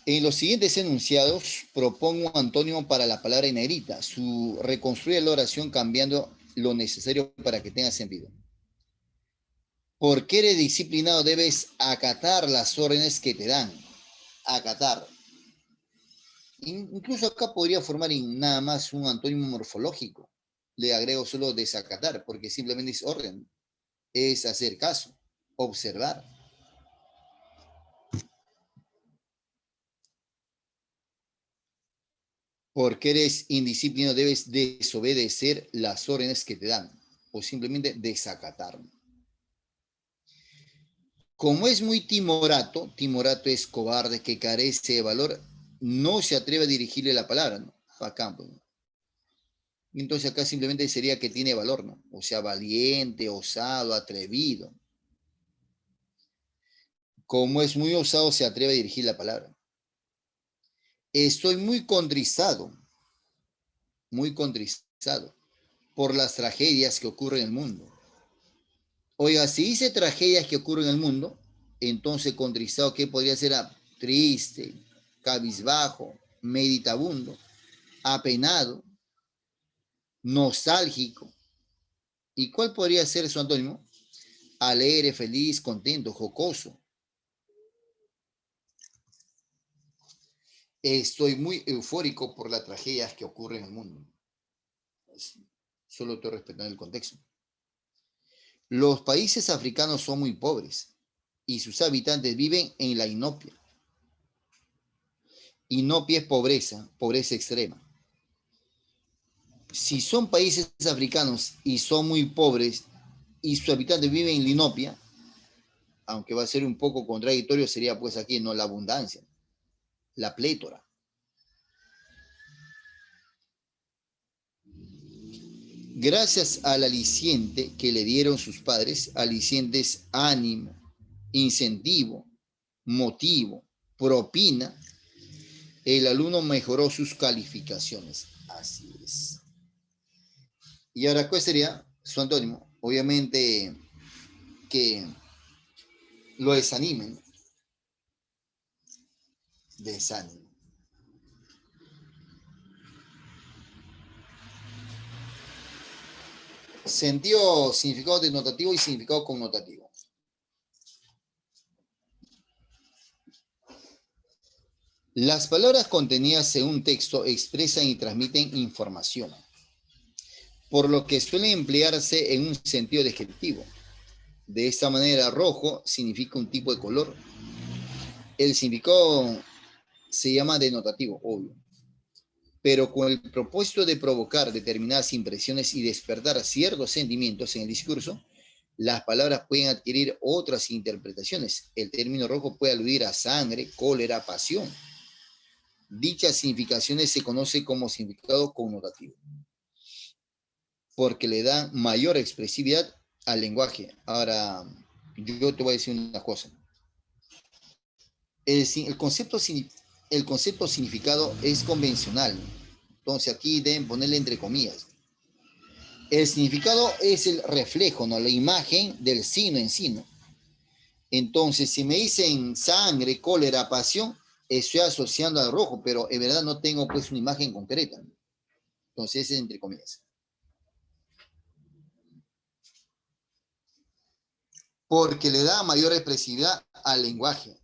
En los siguientes enunciados propongo un antónimo para la palabra en negrita. Reconstruye la oración cambiando lo necesario para que tenga sentido. Porque eres disciplinado debes acatar las órdenes que te dan. Acatar. Incluso acá podría formar nada más un antónimo morfológico. Le agrego solo desacatar, porque simplemente es orden. Es hacer caso, observar. Porque eres indisciplinado debes desobedecer las órdenes que te dan. O simplemente desacatar. Como es muy timorato, timorato es cobarde que carece de valor, no se atreve a dirigirle la palabra, ¿no? Acá, pues, ¿no? Entonces acá simplemente sería que tiene valor, ¿no? O sea, valiente, osado, atrevido. Como es muy osado, se atreve a dirigir la palabra. Estoy muy contrizado por las tragedias que ocurren en el mundo. Oiga, si dice tragedias que ocurren en el mundo, entonces contrizado, ¿qué podría ser? Triste, cabizbajo, meditabundo, apenado, nostálgico. ¿Y cuál podría ser su antónimo? Alegre, feliz, contento, jocoso. Estoy muy eufórico por las tragedias que ocurren en el mundo. Solo estoy respetando el contexto. Los países africanos son muy pobres y sus habitantes viven en la inopia. Inopia es pobreza, pobreza extrema. Si son países africanos y son muy pobres y sus habitantes viven en la inopia, aunque va a ser un poco contradictorio, sería pues aquí no la abundancia, la plétora. Gracias al aliciente que le dieron sus padres, alicientes ánimo, incentivo, motivo, propina, el alumno mejoró sus calificaciones. Así es. Y ahora, ¿cuál sería su antónimo? Obviamente que lo desanimen. Desánimo. Sentido, significado denotativo y significado connotativo. Las palabras contenidas en un texto expresan y transmiten información, por lo que suelen emplearse en un sentido descriptivo. De esta manera, rojo significa un tipo de color. El significado se llama denotativo, obvio. Pero con el propósito de provocar determinadas impresiones y despertar ciertos sentimientos en el discurso, las palabras pueden adquirir otras interpretaciones. El término rojo puede aludir a sangre, cólera, pasión. Dichas significaciones se conoce como significado connotativo, porque le dan mayor expresividad al lenguaje. Ahora, yo te voy a decir una cosa. El concepto significado es convencional. Entonces aquí deben ponerle entre comillas. El significado es el reflejo, ¿no? La imagen del signo en sí, ¿no? Entonces, si me dicen sangre, cólera, pasión, estoy asociando al rojo, pero en verdad no tengo pues una imagen concreta, ¿no? Entonces, es entre comillas. Porque le da mayor expresividad al lenguaje.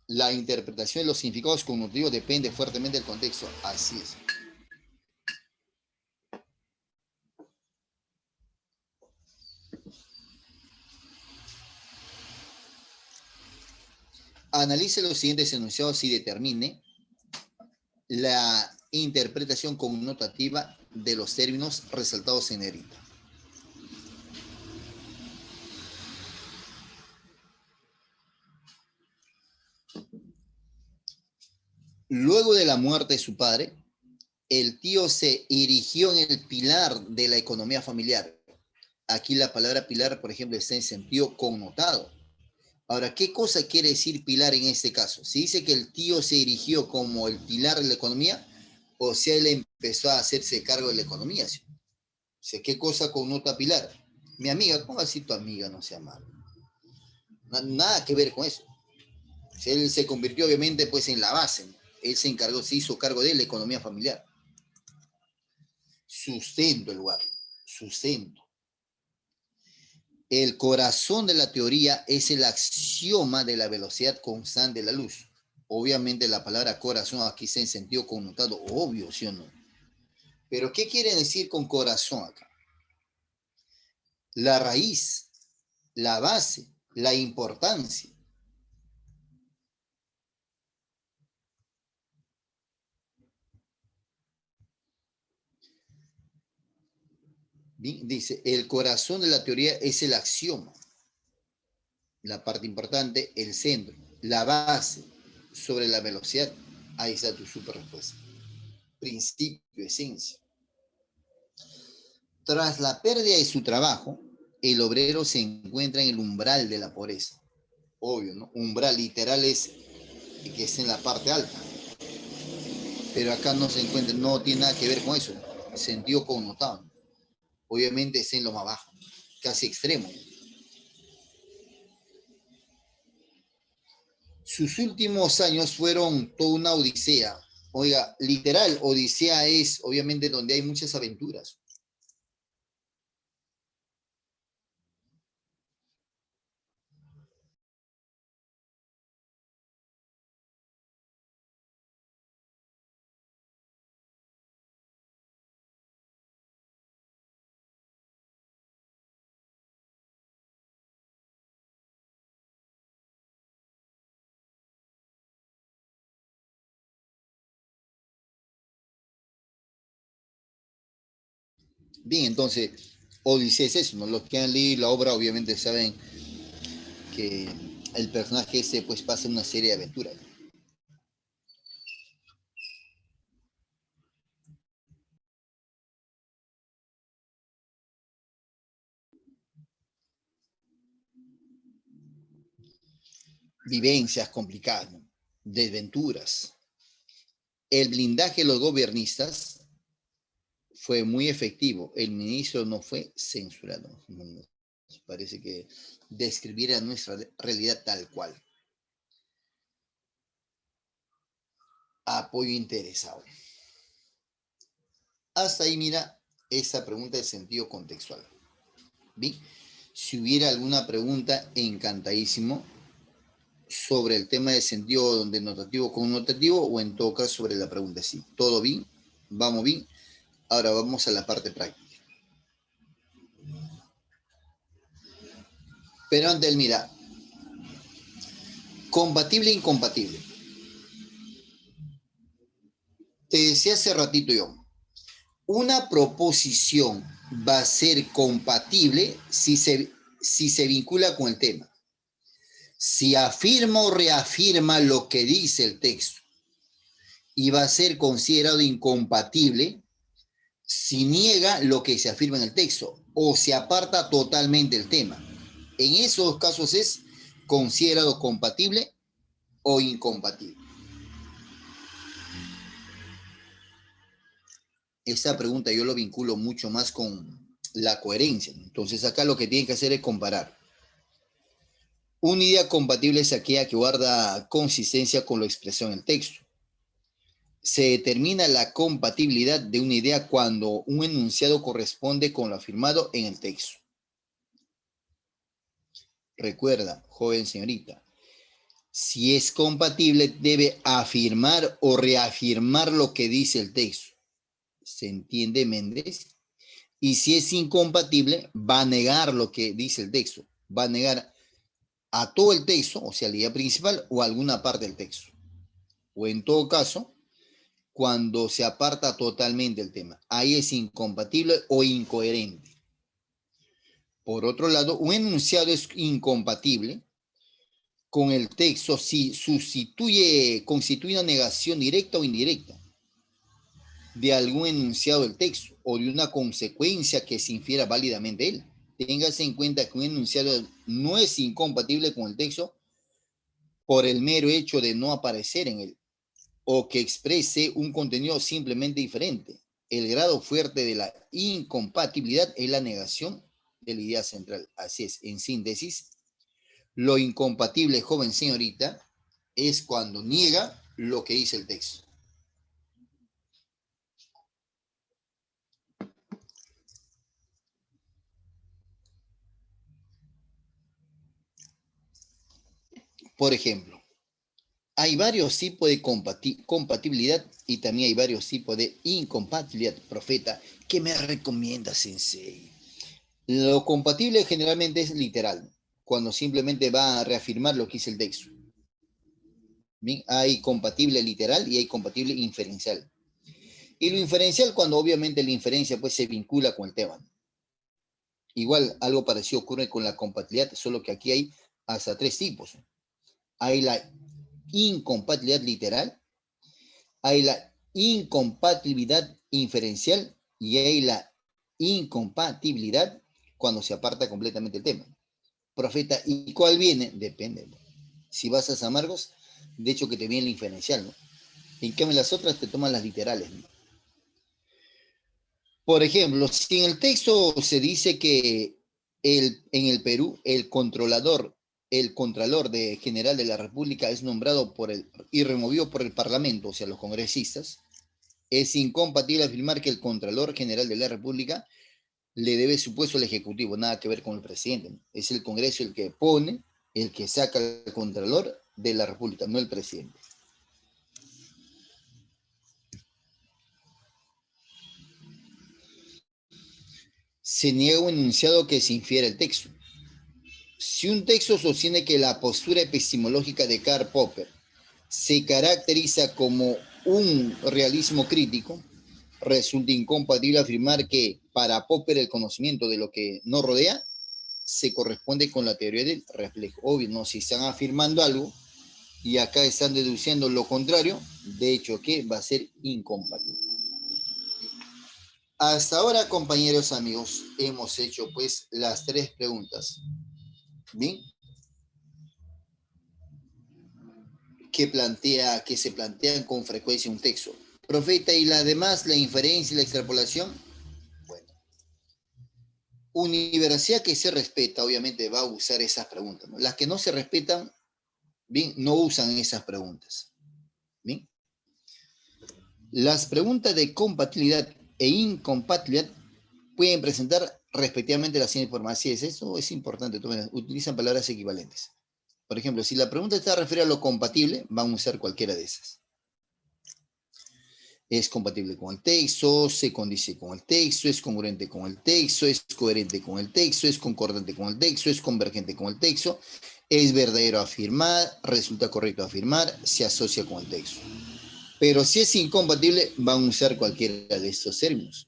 La interpretación de los significados connotativos depende fuertemente del contexto. Así es. Analice los siguientes enunciados y determine la interpretación connotativa de los términos resaltados en negrita. Luego de la muerte de su padre, el tío se erigió en el pilar de la economía familiar. Aquí la palabra pilar, por ejemplo, está en sentido connotado. Ahora, ¿qué cosa quiere decir pilar en este caso? ¿Se dice que el tío se erigió como el pilar de la economía o si él empezó a hacerse cargo de la economía? ¿Sí? O sea, ¿qué cosa connota pilar? Mi amiga, ¿cómo así tu amiga no sea malo? Nada que ver con eso. O sea, él se convirtió obviamente pues en la base. Él se encargó, se hizo cargo de la economía familiar. Sustento el lugar. Sustento. El corazón de la teoría es el axioma de la velocidad constante de la luz. Obviamente la palabra corazón aquí está en sentido connotado, obvio, ¿sí o no? Pero ¿qué quiere decir con corazón acá? La raíz, la base, la importancia. Bien, dice, el corazón de la teoría es el axioma, la parte importante, el centro, la base sobre la velocidad. Ahí está tu super respuesta. Principio, esencia. Tras la pérdida de su trabajo, el obrero se encuentra en el umbral de la pobreza. Obvio, ¿no? Umbral literal es que es en la parte alta. Pero acá no se encuentra, no tiene nada que ver con eso. Sentido connotado. Obviamente es en lo más bajo, casi extremo. Sus últimos años fueron toda una odisea. Oiga, literal, odisea es obviamente donde hay muchas aventuras. Bien, entonces, odisea es eso, ¿no? Los que han leído la obra obviamente saben que el personaje ese pues pasa una serie de aventuras. Vivencias complicadas, ¿no? Desventuras. El blindaje de los gobiernistas fue muy efectivo. El ministro no fue censurado. Parece que describiera nuestra realidad tal cual. Apoyo interesado. Hasta ahí, mira, esa pregunta de sentido contextual. Bien, si hubiera alguna pregunta, encantadísimo, sobre el tema de sentido denotativo connotativo o en todo caso sobre la pregunta. Sí, todo bien, vamos bien. Ahora vamos a la parte práctica. Pero antes, mira, compatible e incompatible. Te decía hace ratito yo, una proposición va a ser compatible si se vincula con el tema. Si afirma o reafirma lo que dice el texto y va a ser considerado incompatible si niega lo que se afirma en el texto o se aparta totalmente del tema. En esos casos es considerado compatible o incompatible. Esa pregunta yo lo vinculo mucho más con la coherencia. Entonces acá lo que tienen que hacer es comparar. Una idea compatible es aquella que guarda consistencia con lo expresado en el texto. Se determina la compatibilidad de una idea cuando un enunciado corresponde con lo afirmado en el texto. Recuerda, joven señorita, Si es compatible, debe afirmar o reafirmar lo que dice el texto. ¿Se entiende, Méndez? Y si es incompatible, va a negar lo que dice el texto. Va a negar a todo el texto, o sea, la idea principal, o alguna parte del texto. O en todo caso, cuando se aparta totalmente el tema. Ahí es incompatible o incoherente. Por otro lado, un enunciado es incompatible con el texto si constituye una negación directa o indirecta de algún enunciado del texto o de una consecuencia que se infiera válidamente de él. Téngase en cuenta que un enunciado no es incompatible con el texto por el mero hecho de no aparecer en él o que exprese un contenido simplemente diferente. El grado fuerte de la incompatibilidad es la negación de la idea central. Así es, en síntesis, lo incompatible, joven señorita, es cuando niega lo que dice el texto. Por ejemplo, hay varios tipos de compatibilidad y también hay varios tipos de incompatibilidad. Profeta, ¿qué me recomienda, Sensei? Lo compatible generalmente es literal, cuando simplemente va a reafirmar lo que dice el texto. Bien, hay compatible literal y hay compatible inferencial. Y lo inferencial cuando obviamente la inferencia pues se vincula con el tema. Igual algo parecido ocurre con la compatibilidad, solo que aquí hay hasta tres tipos. Hay la incompatibilidad literal, hay la incompatibilidad inferencial y hay la incompatibilidad cuando se aparta completamente el tema. Profeta, ¿y cuál viene? Depende. Si vas a San Marcos, de hecho que te viene la inferencial, ¿no? En cambio las otras te toman las literales, ¿no? Por ejemplo, si en el texto se dice que en el Perú el Contralor General de la República es nombrado y removido por el Parlamento, o sea, los congresistas, es incompatible afirmar que el Contralor General de la República le debe su puesto al Ejecutivo, nada que ver con el presidente, ¿no? Es el Congreso el que pone, el que saca al Contralor de la República, no el presidente. Se niega un enunciado que se infiere el texto. Si un texto sostiene que la postura epistemológica de Karl Popper se caracteriza como un realismo crítico, resulta incompatible afirmar que para Popper el conocimiento de lo que nos rodea se corresponde con la teoría del reflejo. Obvio, no, si están afirmando algo y acá están deduciendo lo contrario, de hecho que va a ser incompatible. Hasta ahora, compañeros amigos, hemos hecho pues las tres preguntas. Bien, que se plantean con frecuencia un texto. Profeta, y la demás, la inferencia y la extrapolación. Bueno, universidad que se respeta, obviamente va a usar esas preguntas, ¿no? Las que no se respetan, bien, no usan esas preguntas. Bien. Las preguntas de compatibilidad e incompatibilidad pueden presentar respectivamente las siguientes formas. Así es, eso es importante, utilizan palabras equivalentes. Por ejemplo, si la pregunta está referida a lo compatible, van a usar cualquiera de esas. Es compatible con el texto, se condice con el texto, es congruente con el texto, es coherente con el texto, es concordante con el texto, es convergente con el texto, es verdadero afirmar, resulta correcto afirmar, se asocia con el texto. Pero si es incompatible, van a usar cualquiera de estos términos.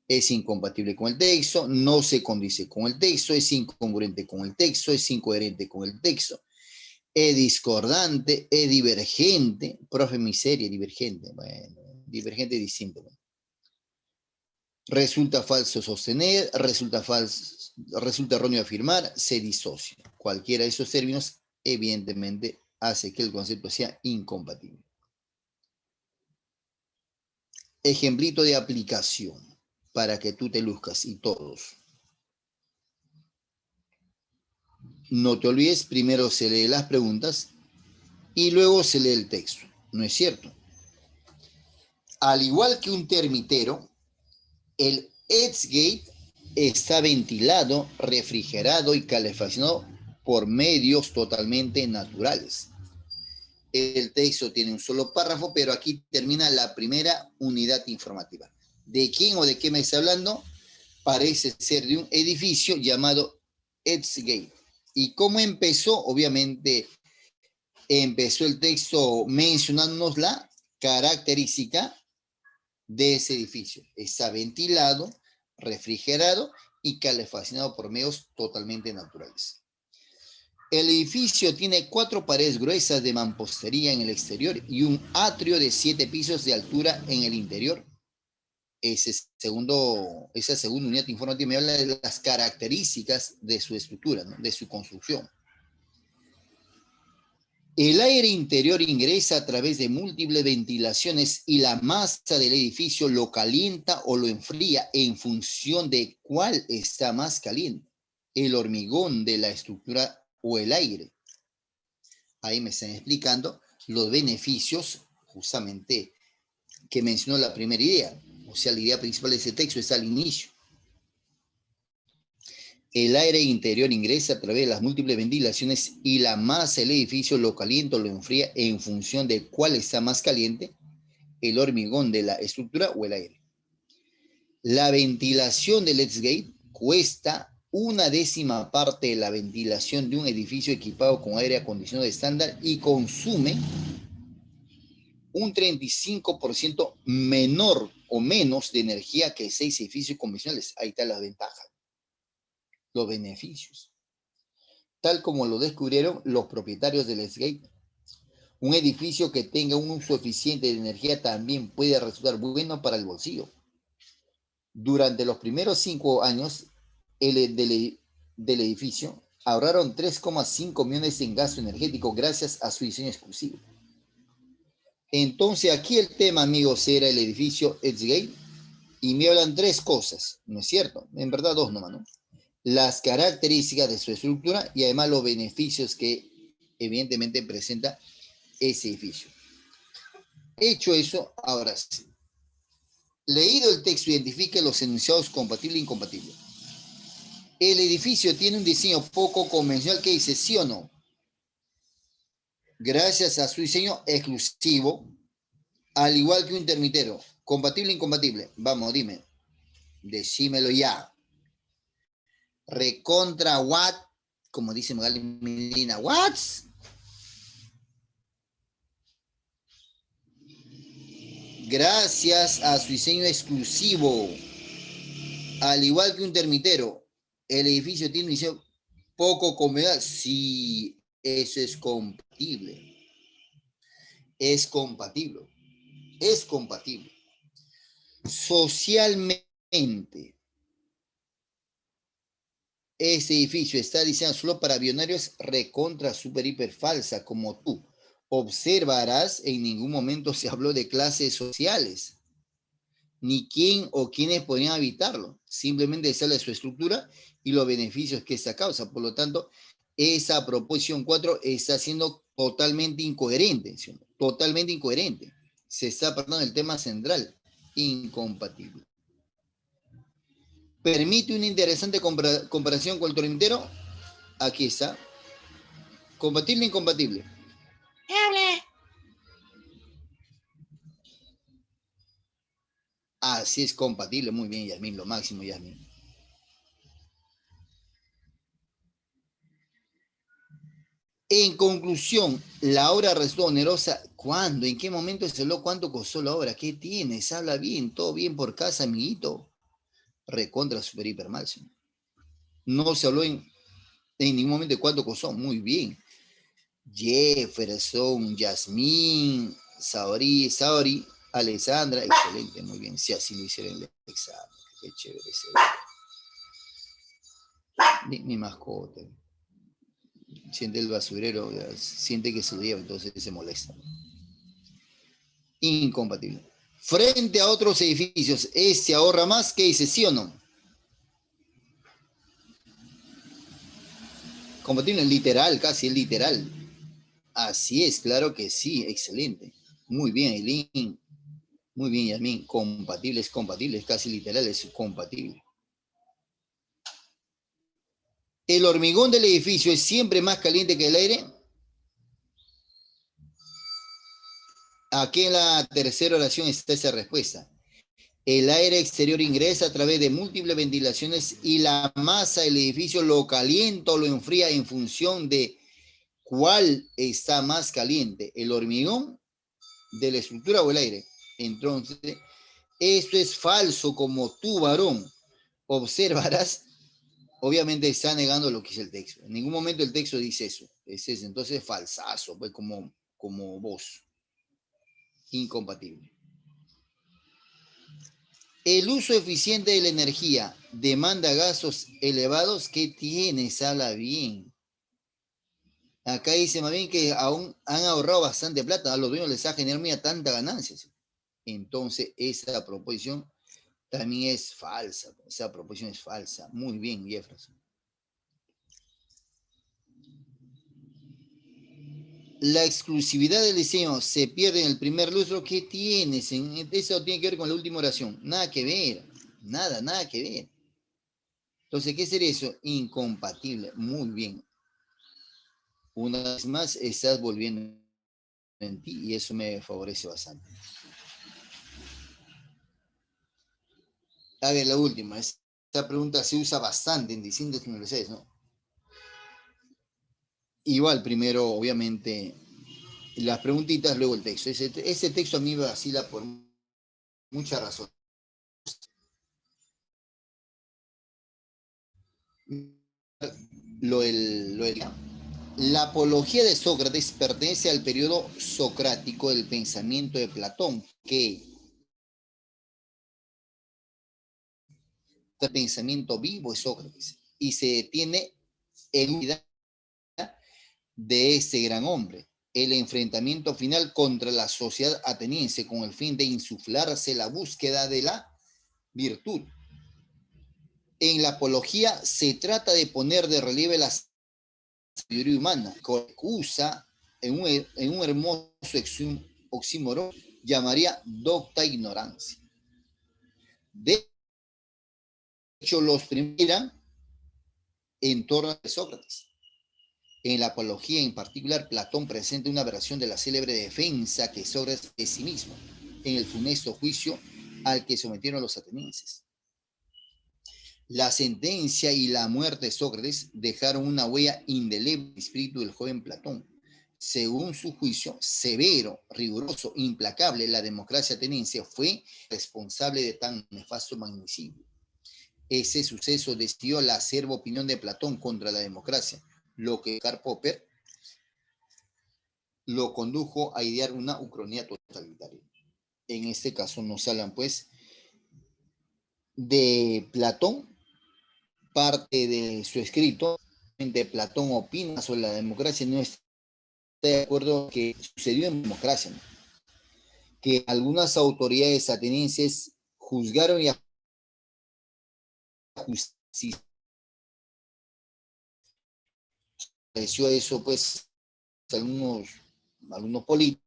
Es incompatible con el texto, no se condice con el texto, es incongruente con el texto, es incoherente con el texto, es discordante, es divergente. Profe, miseria, divergente. Bueno, divergente es distinto. Resulta falso sostener, resulta erróneo afirmar, se disocia. Cualquiera de esos términos, evidentemente, hace que el concepto sea incompatible. Ejemplito de aplicación para que tú te luzcas y todos. No te olvides, primero se lee las preguntas y luego se lee el texto. ¿No es cierto? Al igual que un termitero, el Edsgate está ventilado, refrigerado y calefaccionado por medios totalmente naturales. El texto tiene un solo párrafo, pero aquí termina la primera unidad informativa. ¿De quién o de qué me está hablando? Parece ser de un edificio llamado Edsgate. ¿Y cómo empezó? Obviamente empezó el texto mencionándonos la característica de ese edificio. Está ventilado, refrigerado y calefaccionado por medios totalmente naturales. El edificio tiene 4 paredes gruesas de mampostería en el exterior y un atrio de 7 pisos de altura en el interior. Esa segunda unidad informativa me habla de las características de su estructura, ¿no? De su construcción. El aire interior ingresa a través de múltiples ventilaciones y la masa del edificio lo calienta o lo enfría en función de cuál está más caliente, el hormigón de la estructura o el aire. Ahí me están explicando los beneficios justamente que mencionó la primera idea. O sea, la idea principal de ese texto está al inicio. El aire interior ingresa a través de las múltiples ventilaciones y la masa del edificio lo calienta o lo enfría en función de cuál está más caliente, el hormigón de la estructura o el aire. La ventilación del Edsgate cuesta 1/10 parte de la ventilación de un edificio equipado con aire acondicionado estándar y consume un 35% menor o menos de energía que 6 edificios convencionales. Ahí está la ventaja, los beneficios. Tal como lo descubrieron los propietarios del Edsgate. Un edificio que tenga un uso eficiente de energía también puede resultar bueno para el bolsillo. Durante los primeros 5 años del edificio, ahorraron 3,5 millones en gasto energético gracias a su diseño exclusivo. Entonces, aquí el tema, amigos, era el edificio Edsgate, y me hablan 3 cosas, ¿no es cierto? En verdad 2 nomás, ¿no? Las características de su estructura y además los beneficios que evidentemente presenta ese edificio. Hecho eso, ahora sí. Leído el texto, identifique los enunciados compatible e incompatible. El edificio tiene un diseño poco convencional que dice sí o no. Gracias a su diseño exclusivo, al igual que un termitero. ¿Compatible o incompatible? Vamos, dime. Decímelo ya. Recontra what, como dice Magali Medina, what? Gracias a su diseño exclusivo, al igual que un termitero, el edificio tiene un diseño poco convencional. Sí, eso es compatible. Es compatible. Es compatible. Socialmente, este edificio está diseñado solo para billonarios recontra super hiper falsa como tú. Observarás, en ningún momento se habló de clases sociales, ni quién o quiénes podrían habitarlo. Simplemente se habla de su estructura y los beneficios que esta causa. Por lo tanto, esa proposición 4 está siendo totalmente incoherente. ¿Sí? Totalmente incoherente. Se está apartando del tema central. Incompatible. ¿Permite una interesante comparación con el tormentero? Aquí está. ¿Compatible o incompatible? ¡Hable! Así es compatible. Muy bien, Yasmín. Lo máximo, Yasmín. En conclusión, la obra resultó onerosa. ¿Cuándo? ¿En qué momento se habló cuánto costó la obra? ¿Qué tienes? Habla bien, todo bien por casa, amiguito. Recontra super hiper mal. ¿Sí? No se habló en ningún momento de cuánto costó. Muy bien. Jefferson, Yasmín, Saori, Alessandra, excelente, muy bien. Si así lo hicieron el examen, qué chévere ese. Mi mascota. Siente el basurero, siente que se lo lleva, entonces se molesta. Incompatible. Frente a otros edificios, ¿este ahorra más? ¿Qué dice? ¿Sí o no? Compatible, literal, casi literal. Así es, claro que sí, excelente. Muy bien, Eileen. Muy bien, Yasmín. Compatible, es casi literal, es compatible. ¿El hormigón del edificio es siempre más caliente que el aire? aquí en la tercera oración está esa respuesta. El aire exterior ingresa a través de múltiples ventilaciones y la masa del edificio lo calienta o lo enfría en función de cuál está más caliente, el hormigón de la estructura o el aire. Entonces, esto es falso, como tú, varón, observarás. Obviamente está negando lo que dice el texto. En ningún momento el texto dice eso. Es eso. Entonces, falsazo, pues como vos. Incompatible. El uso eficiente de la energía demanda gastos elevados. ¿Qué tienes? Habla bien. Acá dice más bien que aún han ahorrado bastante plata. A los dueños les ha generado tanta ganancia. Entonces, esa proposición también es falsa. Esa proposición es falsa. Muy bien, Jefferson. La exclusividad del diseño se pierde en el primer lustro. ¿Qué tienes? Eso tiene que ver con la última oración. Nada que ver. Nada que ver. Entonces, ¿qué sería eso? Incompatible. Muy bien. Una vez más, estás volviendo en ti y eso me favorece bastante. A ver, la última. Esta pregunta se usa bastante en distintas universidades, ¿no? Igual, primero, obviamente, las preguntitas, luego el texto. Ese texto a mí me vacila por muchas razones. La apología de Sócrates pertenece al periodo socrático del pensamiento de Platón, que el pensamiento vivo es Sócrates y se detiene en la vida de este gran hombre, el enfrentamiento final contra la sociedad ateniense con el fin de insuflarse la búsqueda de la virtud. En la apología se trata de poner de relieve la sabiduría humana, que usa en un hermoso oxímoron, llamaría docta ignorancia. De hecho, los primeros en torno a Sócrates. En la apología en particular, Platón presenta una versión de la célebre defensa que Sócrates de sí mismo, en el funesto juicio al que sometieron los atenienses. La sentencia y la muerte de Sócrates dejaron una huella indeleble en el espíritu del joven Platón. Según su juicio, severo, riguroso, implacable, la democracia ateniense fue responsable de tan nefasto magnicidio. Ese suceso desvió la acerba opinión de Platón contra la democracia, lo que Karl Popper lo condujo a idear una ucronía totalitaria. En este caso nos hablan pues de Platón, parte de su escrito, de Platón opina sobre la democracia, no está de acuerdo con que sucedió en democracia, ¿no? Que algunas autoridades atenienses juzgaron y justicia. Pareció eso pues algunos políticos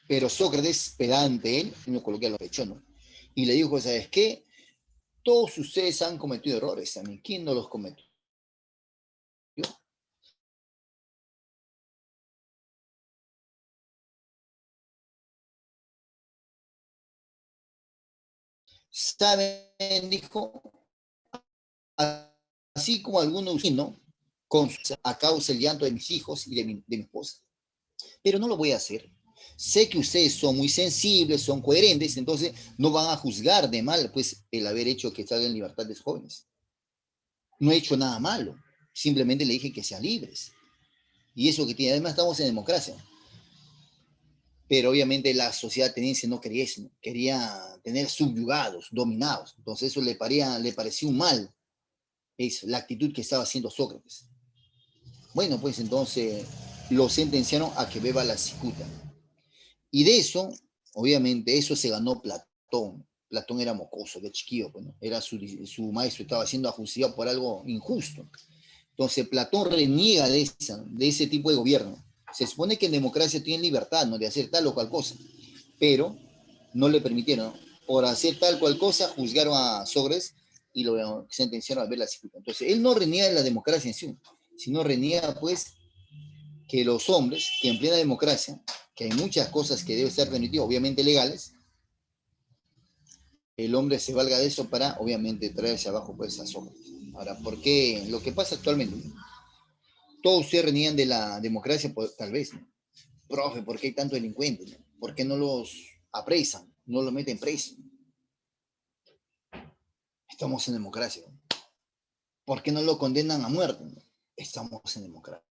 pero Sócrates, pedante él, no coloqué a los pechos, ¿no? Y le dijo, ¿sabes qué? Todos ustedes han cometido errores también. ¿Quién no los cometió? Saben, dijo, así como algunos ¿no? A causa del llanto de mis hijos y de mi esposa. Pero no lo voy a hacer. Sé que ustedes son muy sensibles, son coherentes, entonces no van a juzgar de mal pues el haber hecho que salgan en libertad de los jóvenes. No he hecho nada malo, simplemente le dije que sean libres. Y eso que tiene, además estamos en democracia. Pero obviamente la sociedad ateniense no quería eso, ¿no? Quería tener subyugados, dominados. Entonces eso le parecía un mal, es la actitud que estaba haciendo Sócrates. Bueno, pues entonces lo sentenciaron a que beba la cicuta. Y de eso, obviamente, eso se ganó Platón. Platón era mocoso, de chiquillo, pues, ¿no? Era su maestro, estaba siendo ajusticiado por algo injusto. Entonces Platón reniega de ese tipo de gobierno. Se supone que en democracia tienen libertad, ¿no? De hacer tal o cual cosa, pero no le permitieron. Por hacer tal cual cosa, juzgaron a Sócrates y lo sentenciaron a ver la cicuta. Entonces, él no reniega de la democracia en sí, sino reniega, pues, que los hombres, que en plena democracia, que hay muchas cosas que deben estar permitidas, obviamente legales, el hombre se valga de eso para, obviamente, traerse abajo, pues, a Sócrates. Ahora, ¿por qué? Lo que pasa actualmente, todos ustedes reniegan de la democracia, pues, tal vez, ¿no? Profe, ¿por qué hay tanto delincuente? ¿No? ¿Por qué no los apresan? No los meten preso. Estamos en democracia, ¿no? ¿Por qué no lo condenan a muerte? ¿No? Estamos en democracia.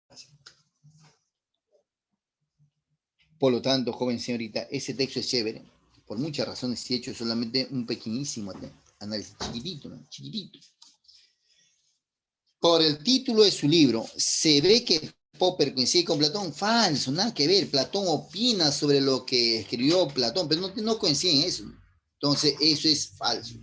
Por lo tanto, joven señorita, ese texto es chévere, por muchas razones, y he hecho solamente un pequeñísimo análisis, chiquitito, ¿no? Chiquitito. Por el título de su libro, se ve que Popper coincide con Platón. Falso, nada que ver. Platón opina sobre lo que escribió Platón, pero no coincide en eso. Entonces, eso es falso.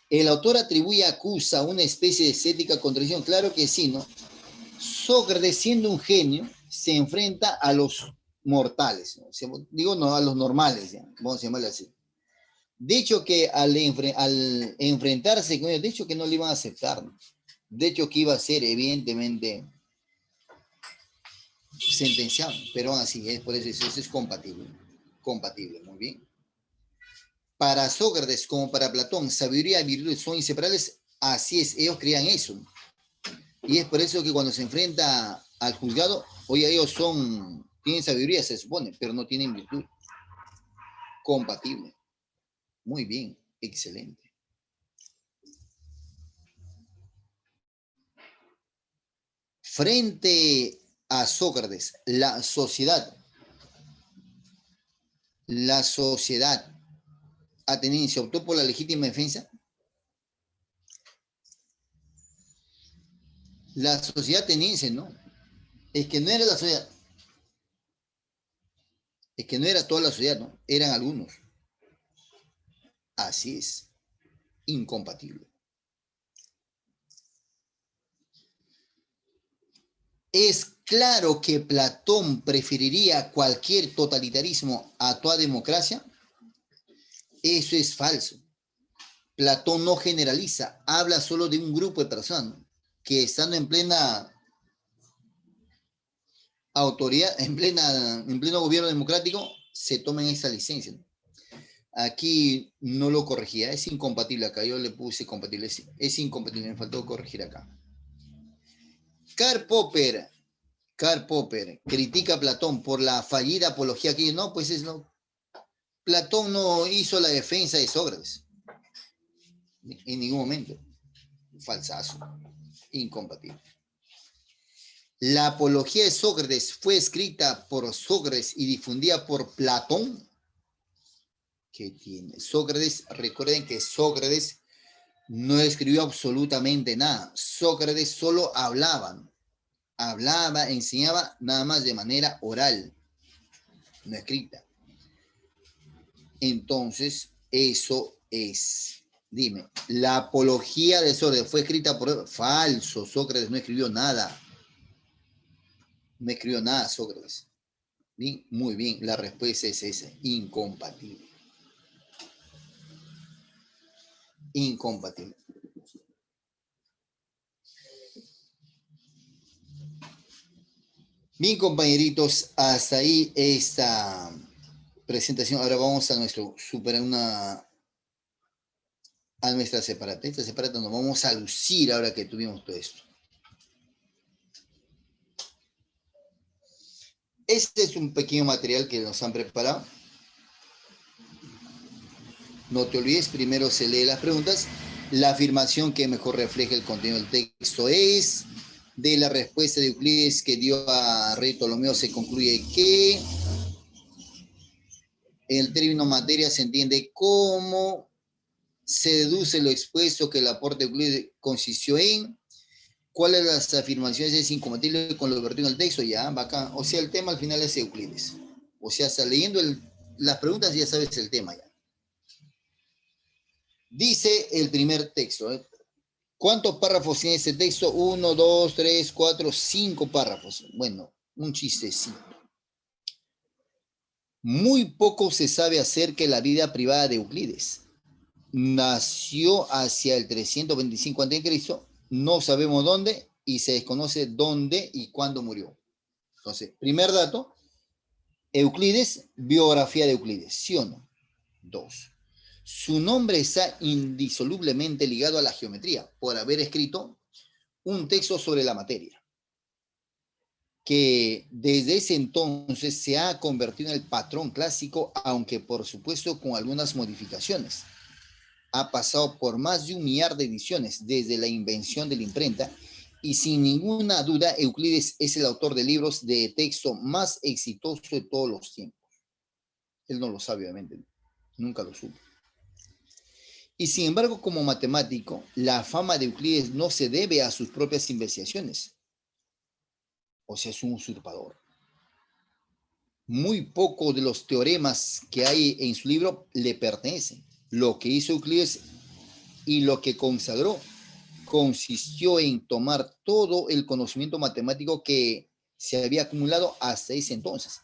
El autor atribuye a Cusa una especie de estética contradicción. Claro que sí, ¿no? Sócrates, siendo un genio, se enfrenta a los mortales, ¿no? Digo, no, a los normales, ¿ya? Vamos a llamarle así. De hecho, que al enfrentarse con ellos, de hecho que no le iban a aceptar, ¿no? De hecho que iba a ser evidentemente sentenciado, pero aún así, por eso eso es compatible, compatible, muy bien. Para Sócrates como para Platón, sabiduría y virtud son inseparables, así es, ellos creían eso, ¿no? Y es por eso que cuando se enfrenta al juzgado, oye, ellos tienen sabiduría, se supone, pero no tienen virtud. Compatible. Muy bien, excelente. Frente a Sócrates, la sociedad ateniense optó por la legítima defensa. La sociedad ateniense, ¿no? Es que no era la sociedad, es que no era toda la sociedad, ¿no? Eran algunos. Así es, incompatible. Es claro que Platón preferiría cualquier totalitarismo a toda democracia. Eso es falso. Platón no generaliza, habla solo de un grupo de personas que estando en plena autoridad, en pleno gobierno democrático, se tomen esa licencia, ¿no? Aquí no lo corregía, es incompatible acá, yo le puse compatible, es incompatible, me faltó corregir acá. Karl Popper critica a Platón por la fallida apología que no, pues no. Platón no hizo la defensa de Sócrates en ningún momento. Falsazo, incompatible. La apología de Sócrates fue escrita por Sócrates y difundida por Platón. ¿Qué tiene? Sócrates, recuerden que Sócrates no escribió absolutamente nada. Sócrates solo hablaba, enseñaba nada más de manera oral, no escrita. Entonces, eso es. Dime, la apología de Sócrates fue escrita por... Falso, Sócrates no escribió nada. No escribió nada Sócrates. Bien, muy bien, la respuesta es esa, incompatible. Incompatible. Bien, compañeritos, hasta ahí esta presentación. Ahora vamos a nuestra separata. Esta separata nos vamos a lucir ahora que tuvimos todo esto. Este es un pequeño material que nos han preparado. No te olvides, primero se lee las preguntas. La afirmación que mejor refleja el contenido del texto es: de la respuesta de Euclides que dio a Rey Ptolomeo se concluye que el término materia se entiende como se deduce lo expuesto que el aporte de Euclides consistió en. ¿Cuáles de las afirmaciones es incompatible con lo vertido en el texto? Ya, bacán. O sea, el tema al final es Euclides. O sea, hasta leyendo las preguntas ya sabes el tema ya. Dice el primer texto, ¿eh? ¿Cuántos párrafos tiene este texto? 1, 2, 3, 4, 5 párrafos. Bueno, un chistecito. Muy poco se sabe acerca de la vida privada de Euclides. nació hacia el 325 a.C., no sabemos dónde y se desconoce dónde y cuándo murió. Entonces, primer dato, Euclides, biografía de Euclides, ¿sí o no? 2. Su nombre está indisolublemente ligado a la geometría por haber escrito un texto sobre la materia, que desde ese entonces se ha convertido en el patrón clásico, aunque por supuesto con algunas modificaciones. Ha pasado por más de 1 millar de ediciones desde la invención de la imprenta y sin ninguna duda Euclides es el autor de libros de texto más exitoso de todos los tiempos. Él no lo sabe, obviamente, nunca lo supo. Y sin embargo, como matemático, la fama de Euclides no se debe a sus propias investigaciones. O sea, es un usurpador. Muy poco de los teoremas que hay en su libro le pertenecen. Lo que hizo Euclides y lo que consagró consistió en tomar todo el conocimiento matemático que se había acumulado hasta ese entonces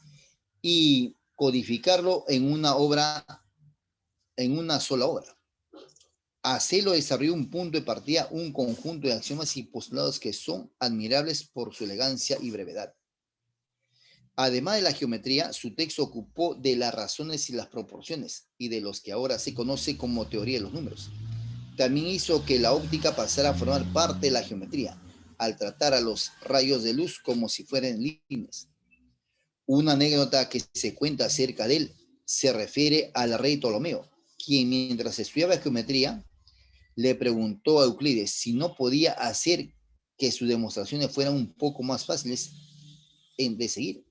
y codificarlo en una obra, en una sola obra. Así lo desarrolló un punto de partida, un conjunto de axiomas y postulados que son admirables por su elegancia y brevedad. Además de la geometría, su texto ocupó de las razones y las proporciones y de los que ahora se conoce como teoría de los números. También hizo que la óptica pasara a formar parte de la geometría, al tratar a los rayos de luz como si fueran líneas. Una anécdota que se cuenta acerca de él se refiere al rey Ptolomeo, quien mientras estudiaba geometría, le preguntó a Euclides si no podía hacer que sus demostraciones fueran un poco más fáciles de seguir.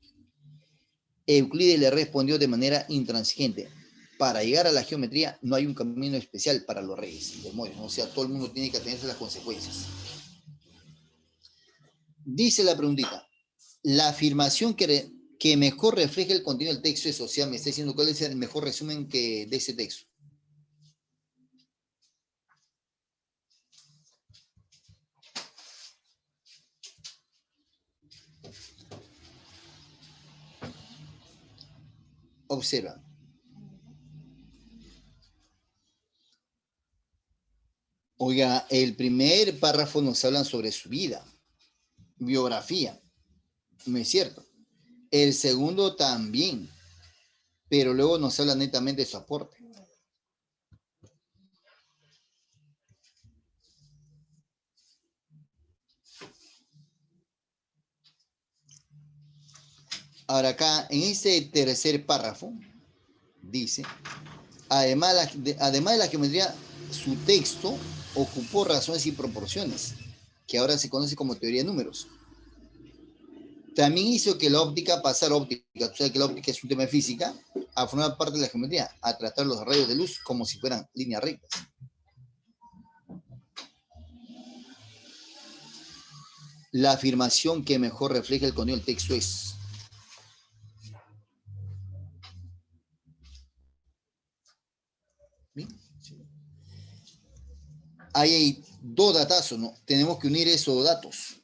Euclides le respondió de manera intransigente: para llegar a la geometría no hay un camino especial para los reyes, demonios, o sea, todo el mundo tiene que atenerse a las consecuencias. Dice la preguntita, la afirmación que mejor refleja el contenido del texto es, o sea, me está diciendo cuál es el mejor resumen de ese texto. Observa. Oiga, el primer párrafo nos habla sobre su vida, biografía, ¿no es cierto? El segundo también, pero luego nos habla netamente de su aporte. Ahora acá, en este tercer párrafo, dice, además de la geometría, su texto ocupó razones y proporciones, que ahora se conoce como teoría de números. También hizo que la óptica pasara óptica, tú sabes que la óptica es un tema de física, a formar parte de la geometría, a tratar los rayos de luz como si fueran líneas rectas. La afirmación que mejor refleja el contenido del texto es: ¿bien? Ahí hay dos datazos, ¿no? Tenemos que unir esos datos.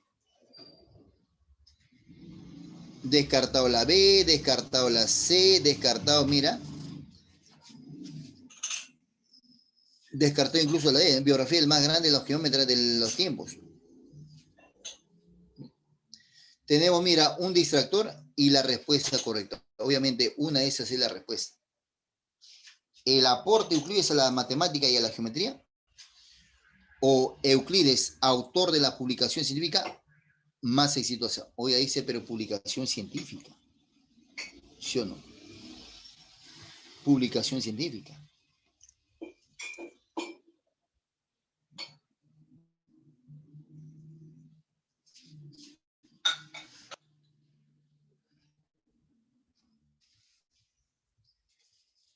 Descartado la B, descartado la C, descartado, mira, descartado incluso la D, biografía del más grande de los geómetras de los tiempos. Tenemos, mira, un distractor y la respuesta correcta. Obviamente, una de esas es la respuesta. El aporte de Euclides a la matemática y a la geometría, o Euclides, autor de la publicación científica más exitosa. Hoy dice, pero publicación científica. ¿Sí o no? Publicación científica.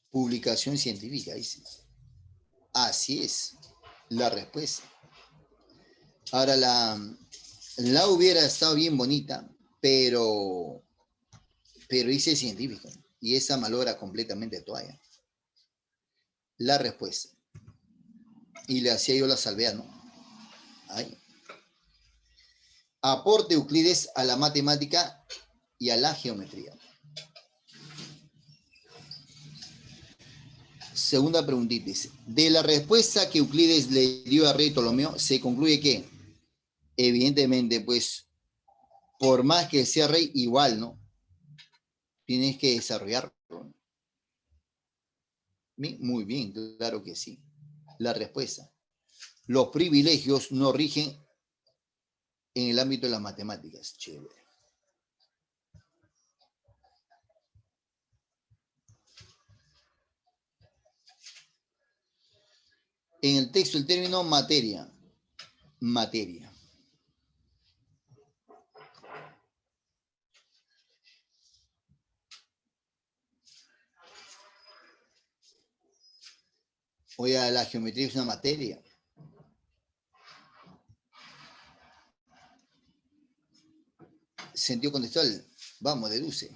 Publicación científica, dice. Así es la respuesta. Ahora, la hubiera estado bien bonita, pero dice científica. Y esa malora completamente toalla. La respuesta. Y le hacía yo la salvedad, ¿no? Ahí. Aporte Euclides a la matemática y a la geometría. segunda preguntita. Dice, de la respuesta que Euclides le dio a Rey Ptolomeo, se concluye que, evidentemente, pues, por más que sea rey, igual, ¿no? Tienes que desarrollarlo. Muy bien, claro que sí. La respuesta. Los privilegios no rigen en el ámbito de las matemáticas. Chévere. En el texto el término materia. Materia. Oye, la geometría es una materia. Sentido contextual. Vamos, deduce.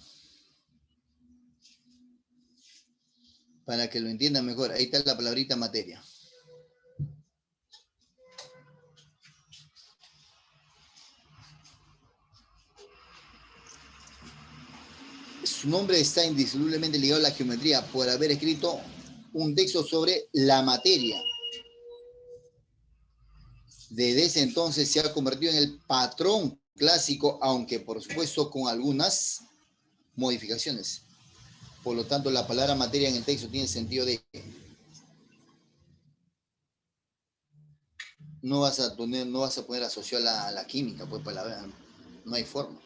Para que lo entiendan mejor. Ahí está la palabrita materia. Su nombre está indisolublemente ligado a la geometría por haber escrito un texto sobre la materia. Desde ese entonces se ha convertido en el patrón clásico, aunque por supuesto con algunas modificaciones. Por lo tanto, la palabra materia en el texto tiene sentido de no vas a poner asociado a la química, pues palabra, no hay forma.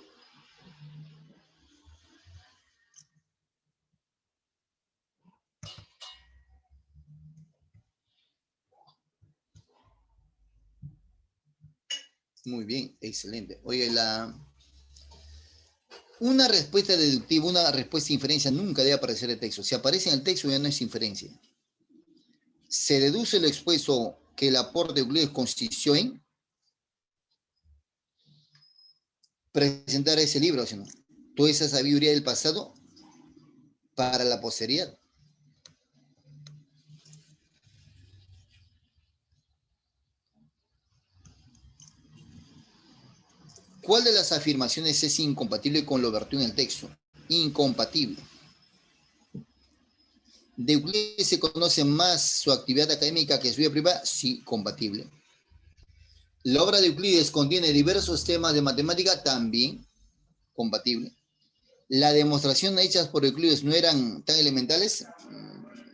Muy bien, excelente. Oye, una respuesta deductiva, una respuesta de inferencia nunca debe aparecer en el texto. Si aparece en el texto ya no es inferencia. Se deduce lo expuesto que el aporte de Euclides consistió en presentar ese libro, sino toda esa sabiduría del pasado para la posteridad. ¿Cuál de las afirmaciones es incompatible con lo vertido en el texto? Incompatible. ¿De Euclides se conoce más su actividad académica que su vida privada? Sí, compatible. ¿La obra de Euclides contiene diversos temas de matemática? También compatible. ¿Las demostraciones hechas por Euclides no eran tan elementales?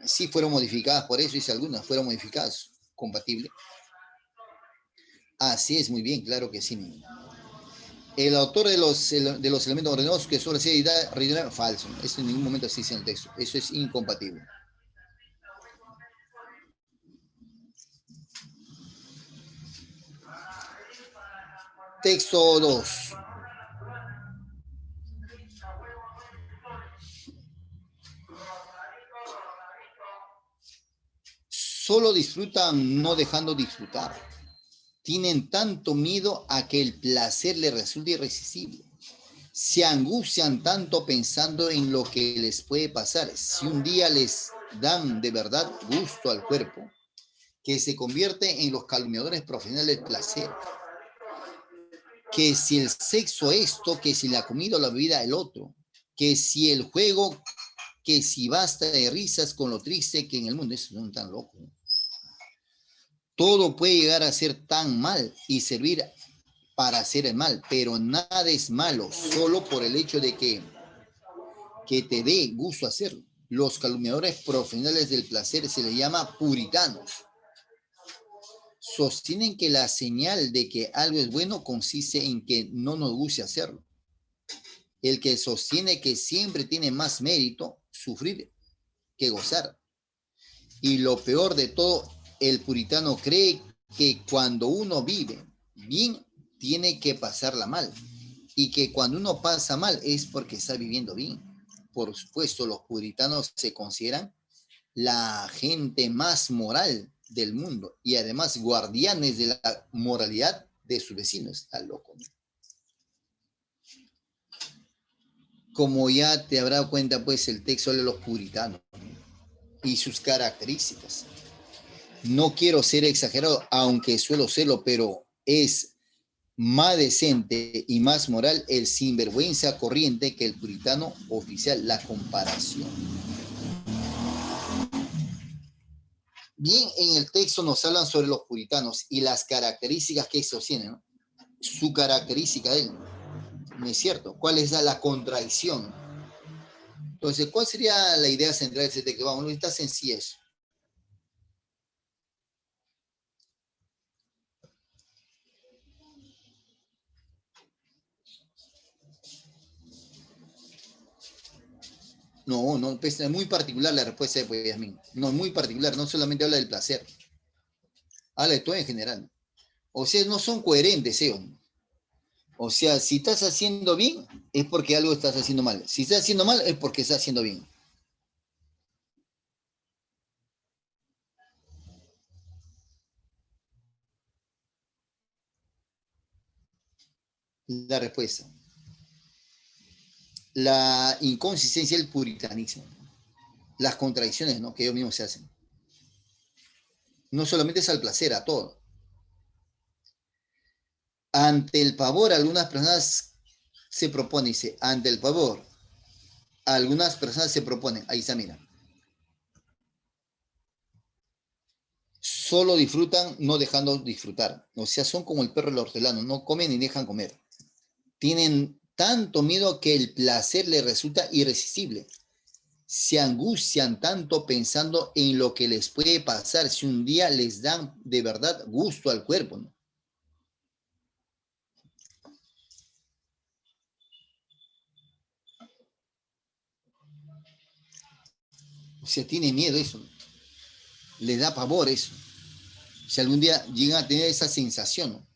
Sí, fueron modificadas por eso, y algunas fueron modificadas. Compatible. Así es, muy bien, claro que sí. El autor de los elementos ordenados que sobre sí da falso. Eso en ningún momento se dice en el texto. Eso es incompatible. Texto 2. Solo disfrutan no dejando disfrutar. Tienen tanto miedo a que el placer les resulte irresistible. Se angustian tanto pensando en lo que les puede pasar. Si un día les dan de verdad gusto al cuerpo, que se convierte en los calumniadores profesionales del placer. Que si el sexo esto, que si la comida o la bebida el otro. Que si el juego, que si basta de risas con lo triste que en el mundo. Eso no es tan loco, ¿no? Todo puede llegar a ser tan mal y servir para hacer el mal, pero nada es malo solo por el hecho de que te dé gusto hacerlo. Los calumniadores profesionales del placer se les llama puritanos. Sostienen que la señal de que algo es bueno consiste en que no nos guste hacerlo. El que sostiene que siempre tiene más mérito sufrir que gozar. Y lo peor de todo, el puritano cree que cuando uno vive bien, tiene que pasarla mal. Y que cuando uno pasa mal es porque está viviendo bien. Por supuesto, los puritanos se consideran la gente más moral del mundo y además guardianes de la moralidad de sus vecinos. Está loco, ¿no? Como ya te habrá dado cuenta, pues el texto de los puritanos, ¿no? Y sus características. No quiero ser exagerado, aunque suelo serlo, pero es más decente y más moral el sinvergüenza corriente que el puritano oficial. La comparación. bien en el texto nos hablan sobre los puritanos y las características que estos tienen, ¿no? Su característica de él, ¿no es cierto? ¿Cuál es la contradicción? Entonces, ¿cuál sería la idea central de ese texto? Vamos, está sencilla eso. No, no, pues, es muy particular la respuesta de pues, Yasmín. No, muy particular, no solamente habla del placer, habla de todo en general. O sea, no son coherentes ellos. O sea, si estás haciendo bien, es porque algo estás haciendo mal. Si estás haciendo mal, es porque estás haciendo bien. La respuesta. La inconsistencia del puritanismo. Las contradicciones, ¿no? Que ellos mismos se hacen. No solamente es al placer, a todo. Ante el pavor, algunas personas se proponen, dice, ante el pavor, algunas personas se proponen, ahí está, mira, solo disfrutan no dejando disfrutar. O sea, son como el perro del hortelano, no comen ni dejan comer. Tienen tanto miedo que el placer les resulta irresistible. Se angustian tanto pensando en lo que les puede pasar si un día les dan de verdad gusto al cuerpo, ¿no? O sea, tiene miedo eso, ¿no? Les da pavor eso. Si algún día llegan a tener esa sensación, ¿no?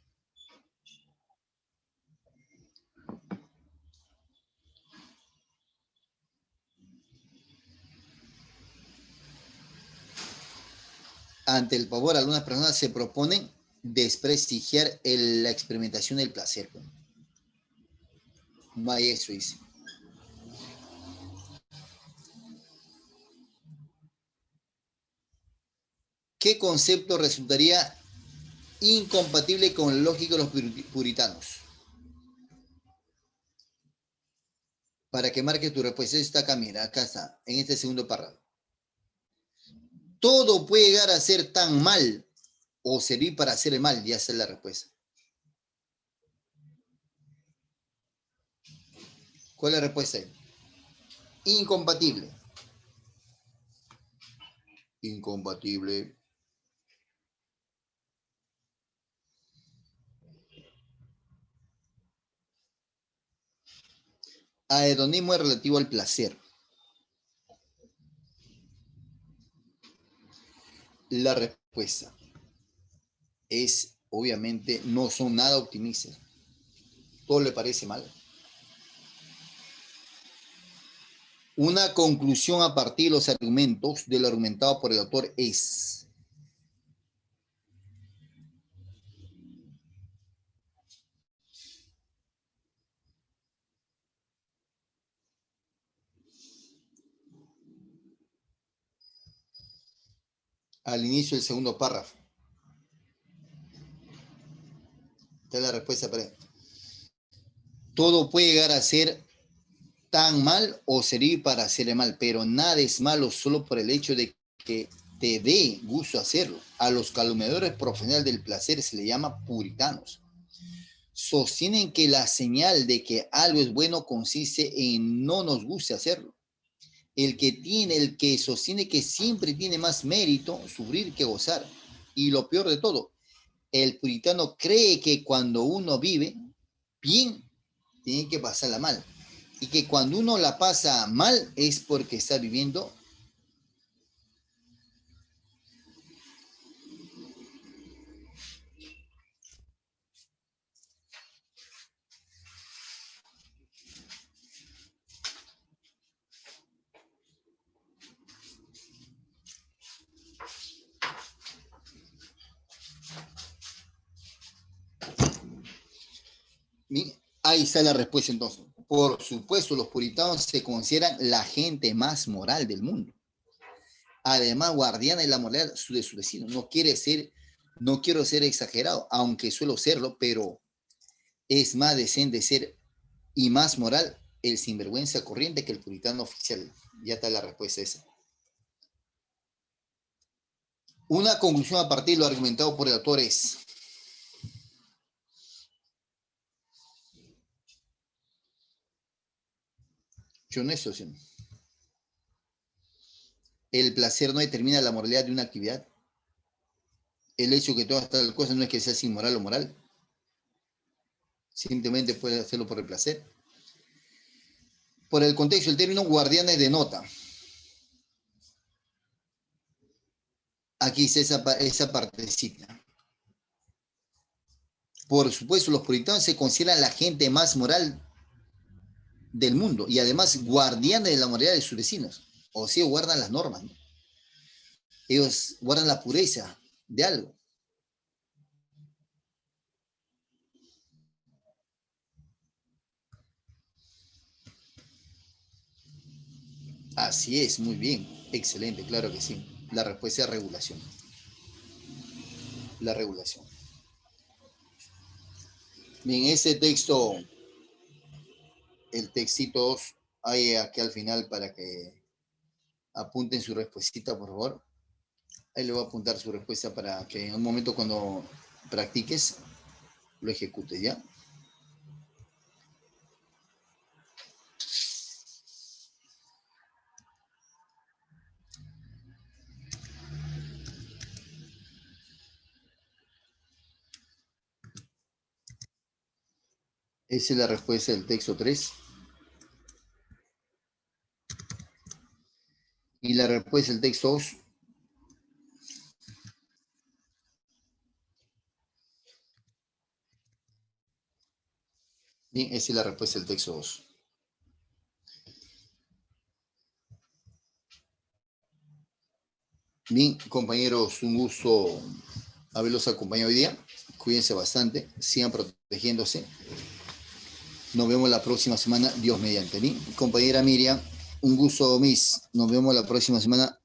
Ante el pavor, algunas personas se proponen desprestigiar la experimentación del placer. Vaya eso dice. ¿Qué concepto resultaría incompatible con el lógico de los puritanos? Para que marque tu respuesta, está acá, mira, acá está, en este segundo párrafo. Todo puede llegar a ser tan mal o servir para hacer el mal, ya esa es la respuesta. ¿Cuál es la respuesta? Incompatible. Incompatible. Hedonismo es relativo al placer. La respuesta es, obviamente, no son nada optimistas. Todo le parece mal. Una conclusión a partir de los argumentos de lo argumentado por el autor es: al inicio del segundo párrafo. Esta es la respuesta para él. Todo puede llegar a ser tan mal o servir para hacer mal, pero nada es malo solo por el hecho de que te dé gusto hacerlo. A los calumniadores profesionales del placer se le llama puritanos. Sostienen que la señal de que algo es bueno consiste en no nos guste hacerlo. El que sostiene que siempre tiene más mérito sufrir que gozar. Y lo peor de todo, el puritano cree que cuando uno vive bien, tiene que pasarla mal. Y que cuando uno la pasa mal es porque está viviendo. Ahí está la respuesta entonces. Por supuesto, los puritanos se consideran la gente más moral del mundo. Además, guardiana de la moralidad de su vecino. No quiero ser exagerado, aunque suelo serlo, pero es más decente ser y más moral el sinvergüenza corriente que el puritano oficial. Ya está la respuesta esa. Una conclusión a partir de lo argumentado por el autor es: yo no estoy haciendo. El placer no determina la moralidad de una actividad. El hecho que todas estas cosas no es que seas inmoral o moral. Simplemente puedes hacerlo por el placer. Por el contexto, el término guardianes denota. Aquí dice esa partecita. Por supuesto, los puritanos se consideran la gente más moral del mundo y además guardianes de la moralidad de sus vecinos. O sea, guardan las normas, ¿no? Ellos guardan la pureza de algo. Así es, muy bien. Excelente, claro que sí. La respuesta es regulación. La regulación. Bien, ese texto, el textito 2, hay aquí al final para que apunten su respuesta, por favor. Ahí le voy a apuntar su respuesta para que en un momento cuando practiques lo ejecutes, ¿ya? Esa es la respuesta del texto 3. Y la respuesta del texto 2. Bien, esa es la respuesta del texto 2. Bien, compañeros, un gusto haberlos acompañado hoy día. Cuídense bastante, sigan protegiéndose. Nos vemos la próxima semana, Dios mediante. Bien, compañera Miriam, un gusto, Miss. Nos vemos la próxima semana,